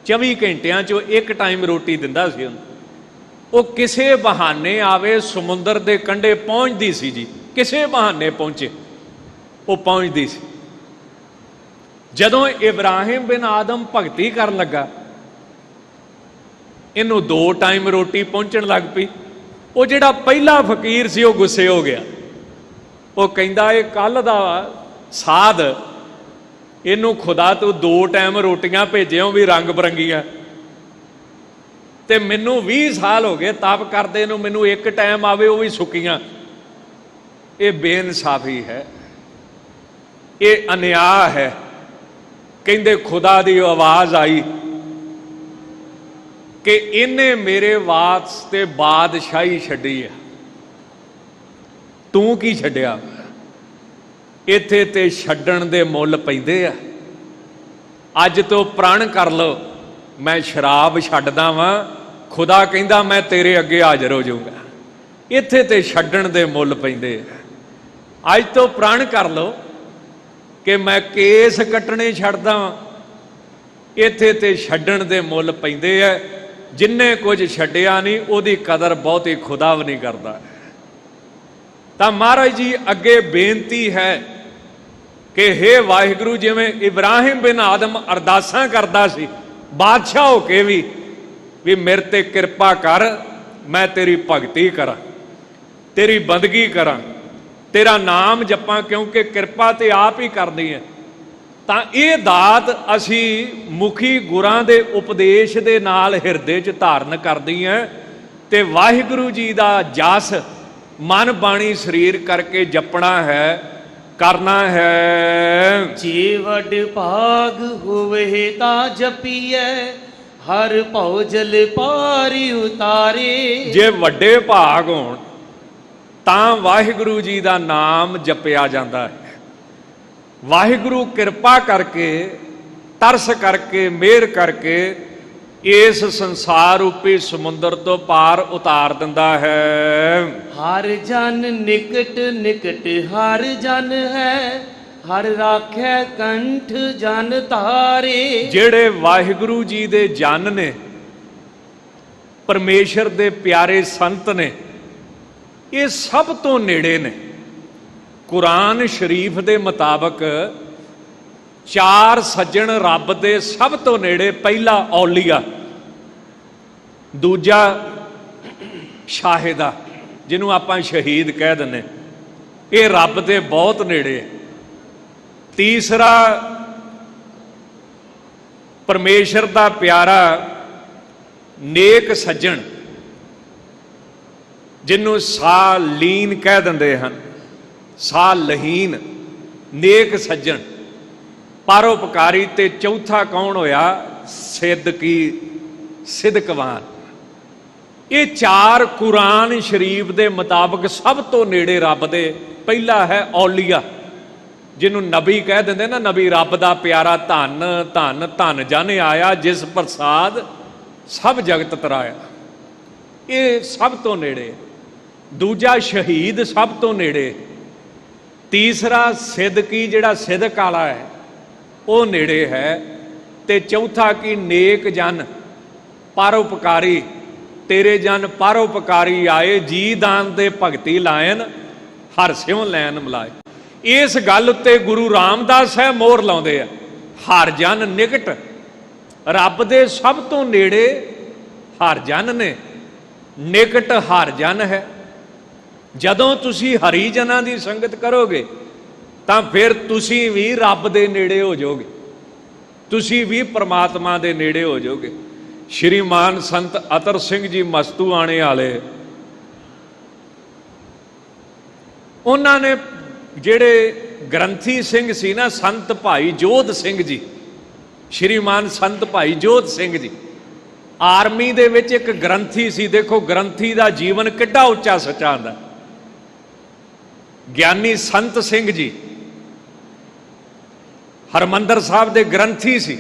24 ਘੰਟਿਆਂ 'ਚੋਂ ਇੱਕ ਟਾਈਮ ਰੋਟੀ ਦਿੰਦਾ ਸੀ ਉਹਨੂੰ। ਉਹ ਕਿਸੇ ਬਹਾਨੇ ਆਵੇ, ਸਮੁੰਦਰ ਦੇ ਕੰਢੇ ਪਹੁੰਚਦੀ ਸੀ ਜੀ, ਕਿਸੇ ਬਹਾਨੇ ਪਹੁੰਚੇ, ਉਹ ਪਹੁੰਚਦੀ ਸੀ। ਜਦੋਂ ਇਬਰਾਹਿਮ ਬਿਨ ਆਦਮ ਭਗਤੀ ਕਰਨ ਲੱਗਾ, ਇਹਨੂੰ 2 ਟਾਈਮ ਰੋਟੀ ਪਹੁੰਚਣ ਲੱਗ ਪਈ। ਉਹ ਜਿਹੜਾ ਪਹਿਲਾ ਫਕੀਰ ਸੀ, ਉਹ ਗੁੱਸੇ ਹੋ ਗਿਆ। ਉਹ ਕਹਿੰਦਾ, ਇਹ ਕੱਲ ਦਾ ਸਾਧ, ਇਹਨੂੰ ਖੁਦਾ ਤੂੰ 2 ਟਾਈਮ ਰੋਟੀਆਂ ਭੇਜਿਓ ਵੀ ਰੰਗ ਬਰੰਗੀਆਂ, ਤੇ ਮੈਨੂੰ 20 ਸਾਲ ਹੋ ਗਏ ਤਪ ਕਰਦੇ ਨੂੰ, ਮੈਨੂੰ ਇੱਕ ਟਾਈਮ ਆਵੇ ਉਹ ਵੀ ਸੁੱਕੀਆਂ। ਇਹ ਬੇਇਨਸਾਫੀ ਹੈ, ਇਹ ਅਨਿਆਂ ਹੈ। ਕਹਿੰਦੇ, ਖੁਦਾ ਦੀ ਆਵਾਜ਼ ਆਈ ਕਿ ਇਹਨੇ ਮੇਰੇ ਵਾਸਤੇ ਬਾਦਸ਼ਾਹੀ ਛੱਡੀ ਹੈ। ਤੂੰ ਕੀ ਛੱਡਿਆ। ਇੱਥੇ ਤੇ ਛੱਡਣ ਦੇ ਮੁੱਲ ਪੈਂਦੇ ਆ। ਅੱਜ ਤੋਂ ਪ੍ਰਣ ਕਰ ਲਓ, ਮੈਂ ਸ਼ਰਾਬ ਛੱਡਦਾ ਵਾਂ, ਖੁਦਾ ਕਹਿੰਦਾ ਮੈਂ ਤੇਰੇ ਅੱਗੇ ਹਾਜ਼ਰ ਹੋ ਜਾਊਂਗਾ। ਇੱਥੇ ਤੇ ਛੱਡਣ ਦੇ ਮੁੱਲ ਪੈਂਦੇ ਆ। ਅੱਜ ਤੋਂ ਪ੍ਰਣ ਕਰ ਲਓ ਕਿ ਮੈਂ ਕੇਸ ਕੱਟਣੇ ਛੱਡਦਾ ਵਾਂ। ਇੱਥੇ ਤੇ ਛੱਡਣ ਦੇ ਮੁੱਲ ਪੈਂਦੇ ਆ। ਜਿੰਨੇ ਕੁਝ ਛੱਡਿਆ ਨਹੀਂ ਉਹਦੀ ਕਦਰ ਬਹੁਤੀ ਖੁਦਾ ਵੀ ਨਹੀਂ ਕਰਦਾ। ਤਾਂ ਮਹਾਰਾਜ ਜੀ ਅੱਗੇ ਬੇਨਤੀ ਹੈ ਕਿ ਹੇ ਵਾਹਿਗੁਰੂ, ਜਿਵੇਂ ਇਬਰਾਹਿਮ ਬਿਨ ਆਦਮ ਅਰਦਾਸਾਂ ਕਰਦਾ ਸੀ ਬਾਦਸ਼ਾਹ ਹੋ ਕੇ ਵੀ ਮੇਰੇ ਤੇ ਕਿਰਪਾ ਕਰ, ਮੈਂ ਤੇਰੀ ਭਗਤੀ ਕਰਾਂ, ਤੇਰੀ ਬੰਦਗੀ ਕਰਾਂ, ਤੇਰਾ ਨਾਮ ਜਪਾਂ, ਕਿਉਂਕਿ ਕਿਰਪਾ ਤੇ ਆਪ ਹੀ ਕਰਦੀ ਹੈ। ਤਾਂ ਇਹ ਦਾਤ ਅਸੀਂ ਮੁਖੀ ਗੁਰਾਂ ਦੇ ਉਪਦੇਸ਼ ਦੇ ਨਾਲ ਹਿਰਦੇ 'ਚ ਧਾਰਨ ਕਰਦੀ ਹੈ ਤੇ ਵਾਹਿਗੁਰੂ ਜੀ ਦਾ ਜਸ ਮਨ ਬਾਣੀ ਸਰੀਰ ਕਰਕੇ ਜਪਣਾ ਹੈ, ਕਰਨਾ ਹੈ। ਜੇ ਵਡ ਭਾਗ ਹੋਵੇ ਤਾਂ ਜਪੀਐ, ਹਰ ਭਉ ਜਲ ਪਾਰਿ ਉਤਾਰੇ। ਜੇ ਵੱਡੇ ਭਾਗ ਹੋਣ ਤਾਂ ਵਾਹਿਗੁਰੂ ਜੀ ਦਾ ਨਾਮ ਜਪਿਆ ਜਾਂਦਾ ਹੈ। ਵਾਹਿਗੁਰੂ ਕਿਰਪਾ ਕਰਕੇ, ਤਰਸ ਕਰਕੇ, ਮਿਹਰ ਕਰਕੇ ਇਸ ਸੰਸਾਰ ਰੂਪੀ ਸਮੁੰਦਰ ਤੋਂ ਪਾਰ ਉਤਾਰ ਦਿੰਦਾ ਹੈ। ਹਰ ਜਨ ਨਿਕਟ ਨਿਕਟ ਹਰ ਜਨ ਹੈ, ਹਰ ਰਾਖੈ ਕੰਠ ਜਨ ਧਾਰੇ। ਜਿਹੜੇ ਵਾਹਿਗੁਰੂ ਜੀ ਦੇ ਜਨ ਨੇ, ਪਰਮੇਸ਼ਰ ਦੇ ਪਿਆਰੇ ਸੰਤ ਨੇ, ਇਹ ਸਭ ਤੋਂ ਨੇੜੇ ਨੇ। ਕੁਰਾਨ ਸ਼ਰੀਫ ਦੇ ਮੁਤਾਬਕ 4 ਸੱਜਣ ਰੱਬ ਦੇ ਸਭ ਤੋਂ ਨੇੜੇ। ਪਹਿਲਾ ਔਲੀਆ, ਦੂਜਾ ਸ਼ਾਹਿਦਾ, ਜਿਹਨੂੰ ਆਪਾਂ ਸ਼ਹੀਦ ਕਹਿ ਦਿੰਦੇ, ਇਹ ਰੱਬ ਦੇ ਬਹੁਤ ਨੇੜੇ। ਤੀਸਰਾ ਪਰਮੇਸ਼ਰ ਦਾ ਪਿਆਰਾ ਨੇਕ ਸੱਜਣ, ਜਿਹਨੂੰ ਸਾਲੀਨ ਕਹਿ ਦਿੰਦੇ ਹਨ, ਸਾਲਹੀਨ, ਨੇਕ ਸੱਜਣ, ਪਰਉਪਕਾਰੀ। ਤੇ ਚੌਥਾ ਕੌਣ ਹੋਇਆ? ਸਿੱਦਕੀ, ਸਿਦਕਵਾਨ। ਇਹ 4 ਕੁਰਾਨ ਸ਼ਰੀਫ ਦੇ ਮੁਤਾਬਕ ਸਭ ਤੋਂ ਨੇੜੇ ਰੱਬ ਦੇ। ਪਹਿਲਾ ਹੈ ਔਲੀਆ, ਜਿਹਨੂੰ ਨਬੀ ਕਹਿ ਦਿੰਦੇ ਨਾ, ਨਬੀ ਰੱਬ ਦਾ ਪਿਆਰਾ। ਧੰਨ ਧੰਨ ਧੰਨ ਜਨ ਆਇਆ, ਜਿਸ ਪ੍ਰਸਾਦ ਸਭ ਜਗਤ ਤਰਾਇਆ। ਇਹ ਸਭ ਤੋਂ ਨੇੜੇ। ਦੂਜਾ ਸ਼ਹੀਦ, ਸਭ ਤੋਂ ਨੇੜੇ। ਤੀਸਰਾ ਸਿਦਕੀ, ਜਿਹੜਾ ਸਿਦਕ ਵਾਲਾ ਹੈ, ਉਹ ਨੇੜੇ ਹੈ। ਤੇ ਚੌਥਾ ਕੀ? ਨੇਕ ਜਨ, ਪਰਉਪਕਾਰੀ। ਤੇਰੇ ਜਨ ਪਰਉਪਕਾਰੀ ਆਏ, ਜੀ ਦਾਨ ਦੇ ਭਗਤੀ ਲਾਇਨ, ਹਰ ਸਿਉ ਲੈਨ ਮਿਲਾਏ। ਇਸ ਗੱਲ ਉੱਤੇ ਗੁਰੂ ਰਾਮਦਾਸ ਹੈ ਮੋਹਰ ਲਾਉਂਦੇ ਆ। ਹਰ ਜਨ ਨਿਕਟ, ਰੱਬ ਦੇ ਸਭ ਤੋਂ ਨੇੜੇ ਹਰ ਜਨ ਨੇ, ਨਿਕਟ ਹਰ ਜਨ ਹੈ। ਜਦੋਂ ਤੁਸੀਂ ਹਰੀ ਜਨਾਂ ਦੀ ਸੰਗਤ ਕਰੋਗੇ ਤਾਂ ਫਿਰ ਤੁਸੀਂ ਵੀ ਰੱਬ ਦੇ ਨੇੜੇ ਹੋ ਜਾਓਗੇ, ਤੁਸੀਂ ਵੀ ਪ੍ਰਮਾਤਮਾ ਦੇ ਨੇੜੇ ਹੋ ਜਾਓਗੇ। ਸ਼੍ਰੀਮਾਨ ਸੰਤ ਅਤਰ ਸਿੰਘ ਜੀ ਮਸਤੂ ਆਣੇ ਵਾਲੇ, ਉਹਨਾਂ ਨੇ ਜਿਹੜੇ ਗ੍ਰੰਥੀ ਸਿੰਘ ਸੀ ਨਾ, ਸੰਤ ਭਾਈ ਜੋਧ ਸਿੰਘ ਜੀ, ਸ਼੍ਰੀਮਾਨ ਸੰਤ ਭਾਈ ਜੋਧ ਸਿੰਘ ਜੀ, ਆਰਮੀ ਦੇ ਵਿੱਚ ਇੱਕ ਗ੍ਰੰਥੀ ਸੀ। ਦੇਖੋ ਗ੍ਰੰਥੀ ਦਾ ਜੀਵਨ ਕਿੱਡਾ ਉੱਚਾ ਸੱਚਾ ਹੁੰਦਾ। ਗਿਆਨੀ ਸੰਤ ਸਿੰਘ ਜੀ ਹਰਮੰਦਰ ਸਾਹਿਬ ਦੇ ਗ੍ਰੰਥੀ ਸੀ,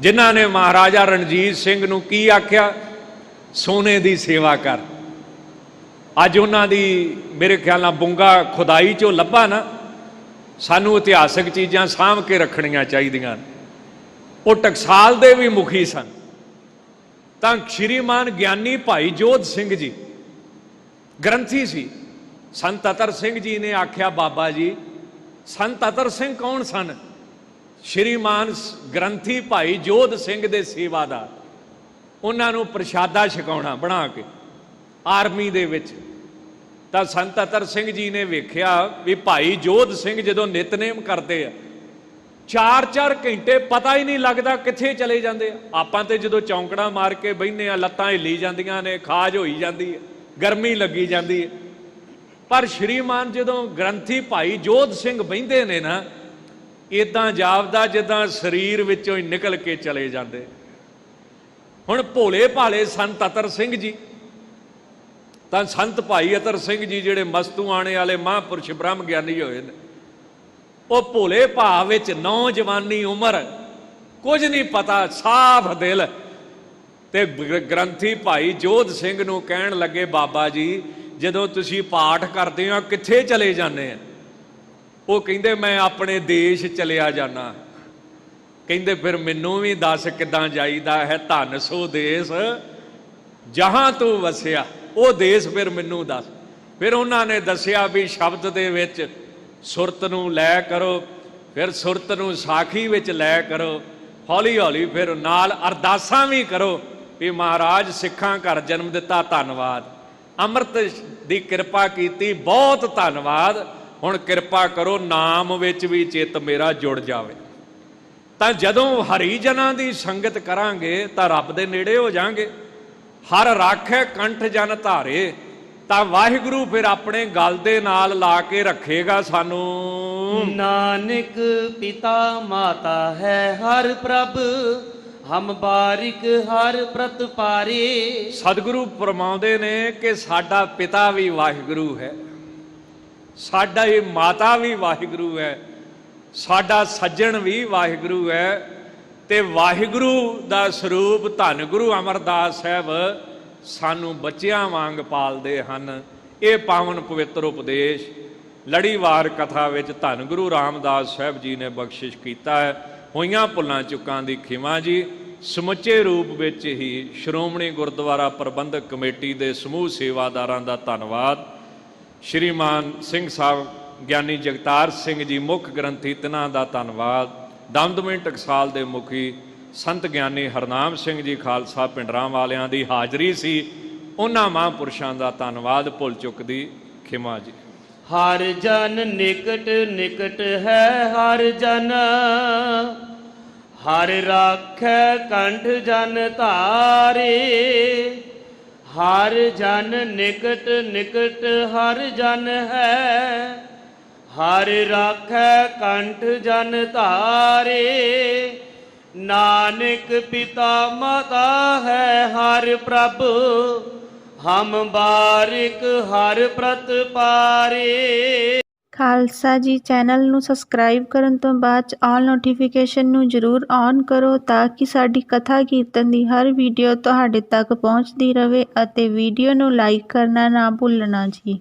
ਜਿਨ੍ਹਾਂ ਨੇ ਮਹਾਰਾਜਾ ਰਣਜੀਤ ਸਿੰਘ ਨੂੰ ਕੀ ਆਖਿਆ? ਸੋਨੇ ਦੀ ਸੇਵਾ ਕਰ। ਅੱਜ ਉਹਨਾਂ ਦੀ ਮੇਰੇ ਖਿਆਲ ਨਾਲ ਬੁੰਗਾ ਖੁਦਾਈ ਚੋਂ ਲੱਭਾ ਨਾ, ਸਾਨੂੰ ਇਤਿਹਾਸਕ ਚੀਜ਼ਾਂ ਸਾਂਭ ਕੇ ਰੱਖਣੀਆਂ ਚਾਹੀਦੀਆਂ। ਉਹ ਟਕਸਾਲ ਦੇ ਵੀ ਮੁਖੀ ਸਨ। ਤਾਂ ਸ਼੍ਰੀਮਾਨ ਗਿਆਨੀ ਭਾਈ ਜੋਧ ਸਿੰਘ ਜੀ ਗ੍ਰੰਥੀ ਸੀ। ਸੰਤ ਅਤਰ ਸਿੰਘ ਜੀ ਨੇ ਆਖਿਆ, ਬਾਬਾ ਜੀ, ਸੰਤ ਅਤਰ ਸਿੰਘ ਕੌਣ ਸਨ? ਸ਼੍ਰੀਮਾਨ ਗ੍ਰੰਥੀ ਭਾਈ ਜੋਧ ਸਿੰਘ ਦੇ ਸੇਵਾਦਾਰ। ਉਹਨਾਂ ਨੂੰ ਪ੍ਰਸ਼ਾਦਾ ਛਕਾਉਣਾ ਬਣਾ ਕੇ ਆਰਮੀ ਦੇ ਵਿੱਚ। ਤਾਂ ਸੰਤ ਅਤਰ ਸਿੰਘ ਜੀ ਨੇ ਵੇਖਿਆ ਵੀ ਭਾਈ ਜੋਧ ਸਿੰਘ ਜਦੋਂ ਨਿਤਨੇਮ ਕਰਦੇ ਆ, 4-4 ਘੰਟੇ ਪਤਾ ਹੀ ਨਹੀਂ ਲੱਗਦਾ ਕਿੱਥੇ ਚਲੇ ਜਾਂਦੇ ਆ। ਆਪਾਂ ਤੇ ਜਦੋਂ ਚੌਂਕੜਾ ਮਾਰ ਕੇ ਬਹਿੰਦੇ ਆ, ਲੱਤਾਂ ਹਿੱਲੀ ਜਾਂਦੀਆਂ ਨੇ, ਖਾਜ ਹੋਈ ਜਾਂਦੀ ਹੈ, ਗਰਮੀ ਲੱਗੀ ਜਾਂਦੀ ਹੈ। ਪਰ ਸ਼੍ਰੀਮਾਨ ਜਦੋਂ ਗ੍ਰੰਥੀ ਭਾਈ ਜੋਧ ਸਿੰਘ ਬਹਿੰਦੇ ਨੇ ਨਾ, ਇਦਾਂ ਜਾਪਦਾ ਜਿੱਦਾਂ ਸਰੀਰ ਵਿੱਚੋਂ ਹੀ ਨਿਕਲ ਕੇ ਚਲੇ ਜਾਂਦੇ। ਹੁਣ ਭੋਲੇ ਭਾਲੇ ਸੰਤ ਅਤਰ ਸਿੰਘ ਜੀ ਤਾਂ ਸੰਤ ਭਾਈ ਅਤਰ ਸਿੰਘ ਜੀ ਜਿਹੜੇ ਮਸਤੂਆਣੇ ਵਾਲੇ ਮਹਾਂਪੁਰਸ਼ ਬ੍ਰਹਮ ਗਿਆਨੀ ਹੋਏ ਨੇ, ਉਹ ਭੋਲੇ ਭਾਵ ਵਿੱਚ ਨੌਜਵਾਨੀ ਉਮਰ, ਕੁਝ ਨਹੀਂ ਪਤਾ, ਸਾਫ ਦਿਲ, ਤੇ ਗ੍ਰੰਥੀ ਭਾਈ ਜੋਧ ਸਿੰਘ ਨੂੰ ਕਹਿਣ ਲੱਗੇ, ਬਾਬਾ ਜੀ ਜਦੋਂ ਤੁਸੀਂ ਪਾਠ ਕਰਦੇ ਹੋ ਕਿੱਥੇ ਚਲੇ ਜਾਂਦੇ ਆ? ਉਹ ਕਹਿੰਦੇ ਮੈਂ ਆਪਣੇ ਦੇਸ਼ ਚਲਿਆ ਜਾਣਾ। ਕਹਿੰਦੇ ਫਿਰ ਮੈਨੂੰ ਵੀ ਦੱਸ ਕਿੱਦਾਂ ਜਾਈਦਾ ਹੈ? ਧੰਨ ਸੋ ਦੇਸ਼ ਜਹਾਂ ਤੂੰ ਵਸਿਆ, ਉਹ ਦੇਸ਼ ਫਿਰ ਮੈਨੂੰ ਦੱਸ। ਫਿਰ ਉਹਨਾਂ ਨੇ ਦੱਸਿਆ ਵੀ ਸ਼ਬਦ ਦੇ ਵਿੱਚ ਸੁਰਤ ਨੂੰ ਲੈ ਕਰੋ, ਫਿਰ ਸੁਰਤ ਨੂੰ ਸਾਖੀ ਵਿੱਚ ਲੈ ਕਰੋ, ਹੌਲੀ ਹੌਲੀ ਫਿਰ ਨਾਲ ਅਰਦਾਸਾਂ ਵੀ ਕਰੋ ਵੀ ਮਹਾਰਾਜ ਸਿੱਖਾਂ ਘਰ ਜਨਮ ਦਿੱਤਾ, ਧੰਨਵਾਦ, ਅੰਮ੍ਰਿਤ ਦੀ ਕਿਰਪਾ ਕੀਤੀ, ਬਹੁਤ ਧੰਨਵਾਦ, ਹੁਣ ਕਿਰਪਾ ਕਰੋ ਨਾਮ ਵਿੱਚ ਵੀ ਚਿੱਤ ਮੇਰਾ ਜੁੜ ਜਾਵੇ। ਤਾਂ ਜਦੋਂ ਹਰੀ ਜਨਾਂ ਦੀ ਸੰਗਤ ਕਰਾਂਗੇ ਤਾਂ ਰੱਬ ਦੇ ਨੇੜੇ ਹੋ ਜਾਾਂਗੇ। ਹਰ ਰਾਖੈ ਕੰਠ ਜਨ ਧਾਰੇ, ਤਾਂ ਵਾਹਿਗੁਰੂ ਫਿਰ ਆਪਣੇ ਗਲ ਦੇ ਨਾਲ ਲਾ ਕੇ ਰੱਖੇਗਾ ਸਾਨੂੰ। ਨਾਨਕ ਪਿਤਾ ਮਾਤਾ ਹੈ ਹਰ ਪ੍ਰਭ, ਹਮ ਬਾਰਿਕ ਹਰ ਪ੍ਰਤ ਪਾਰੇ। ਸਤਿਗੁਰੂ ਫਰਮਾਉਂਦੇ ਨੇ ਕਿ ਸਾਡਾ ਪਿਤਾ ਵੀ ਵਾਹਿਗੁਰੂ ਹੈ, ਸਾਡਾ ਇਹ ਮਾਤਾ ਵੀ ਵਾਹਿਗੁਰੂ ਹੈ, ਸਾਡਾ ਸੱਜਣ ਵੀ ਵਾਹਿਗੁਰੂ ਹੈ, ਤੇ ਵਾਹਿਗੁਰੂ ਦਾ ਸਰੂਪ ਧੰਨ ਗੁਰੂ ਅਮਰਦਾਸ ਸਾਹਿਬ ਸਾਨੂੰ ਬੱਚਿਆਂ ਵਾਂਗ ਪਾਲਦੇ ਹਨ। ਇਹ ਪਾਵਨ ਪਵਿੱਤਰ ਉਪਦੇਸ਼ ਲੜੀਵਾਰ ਕਥਾ ਵਿੱਚ ਧੰਨ ਗੁਰੂ ਰਾਮਦਾਸ ਸਾਹਿਬ ਜੀ ਨੇ ਬਖਸ਼ਿਸ਼ ਕੀਤਾ ਹੈ। ਹੋਈਆਂ ਭੁੱਲਾਂ ਚੁੱਕਾਂ ਦੀ ਖਿਮਾ ਜੀ। ਸਮੁੱਚੇ ਰੂਪ ਵਿੱਚ ਹੀ ਸ਼੍ਰੋਮਣੀ ਗੁਰਦੁਆਰਾ ਪ੍ਰਬੰਧਕ ਕਮੇਟੀ ਦੇ ਸਮੂਹ ਸੇਵਾਦਾਰਾਂ ਦਾ ਧੰਨਵਾਦ। ਸ਼੍ਰੀਮਾਨ ਸਿੰਘ ਸਾਹਿਬ ਗਿਆਨੀ ਜਗਤਾਰ ਸਿੰਘ ਜੀ ਮੁੱਖ ਗ੍ਰੰਥੀ, ਤਿਨਾਂ ਦਾ ਧੰਨਵਾਦ। ਦਮਦਮੀ ਟਕਸਾਲ ਦੇ ਮੁਖੀ ਸੰਤ ਗਿਆਨੀ ਹਰਨਾਮ ਸਿੰਘ ਜੀ ਖਾਲਸਾ ਪਿੰਡਰਾਂ ਵਾਲਿਆਂ ਦੀ ਹਾਜ਼ਰੀ ਸੀ, ਉਹਨਾਂ ਮਹਾਂਪੁਰਸ਼ਾਂ ਦਾ ਧੰਨਵਾਦ। ਭੁੱਲ ਚੁੱਕ ਦੀ ਖਿਮਾ ਜੀ। ਹਰ ਜਨ ਨਿਕਟ ਨਿਕਟ ਹੈ ਹਰ ਜਨ, ਹਰ ਰਾਖੈ ਕੰਠ ਜਨ ਧਾਰੇ। ਹਰ ਜਨ ਨਿਕਟ ਨਿਕਟ ਹਰ ਜਨ ਹੈ, ਹਰ ਰਾਖੈ ਕੰਠ ਜਨ ਧਾਰੇ। ਨਾਨਕ ਪਿਤਾ ਮਾਤਾ ਹੈ ਹਰ ਪ੍ਰਭ, ਹਮ ਬਾਰਿਕ ਹਰ ਪ੍ਰਤ ਪਾਰੇ। ਖਾਲਸਾ ਜੀ ਚੈਨਲ ਨੂੰ ਸਬਸਕ੍ਰਾਈਬ ਕਰਨ ਤੋਂ ਬਾਅਦ 'ਚ ਆਲ ਨੋਟੀਫਿਕੇਸ਼ਨ ਨੂੰ ਜ਼ਰੂਰ ਔਨ ਕਰੋ ਤਾਂ ਕਿ ਸਾਡੀ ਕਥਾ ਕੀਰਤਨ ਦੀ ਹਰ ਵੀਡੀਓ ਤੁਹਾਡੇ ਤੱਕ ਪਹੁੰਚਦੀ ਰਹੇ, ਅਤੇ ਵੀਡੀਓ ਨੂੰ ਲਾਈਕ ਕਰਨਾ ਨਾ ਭੁੱਲਣਾ ਜੀ।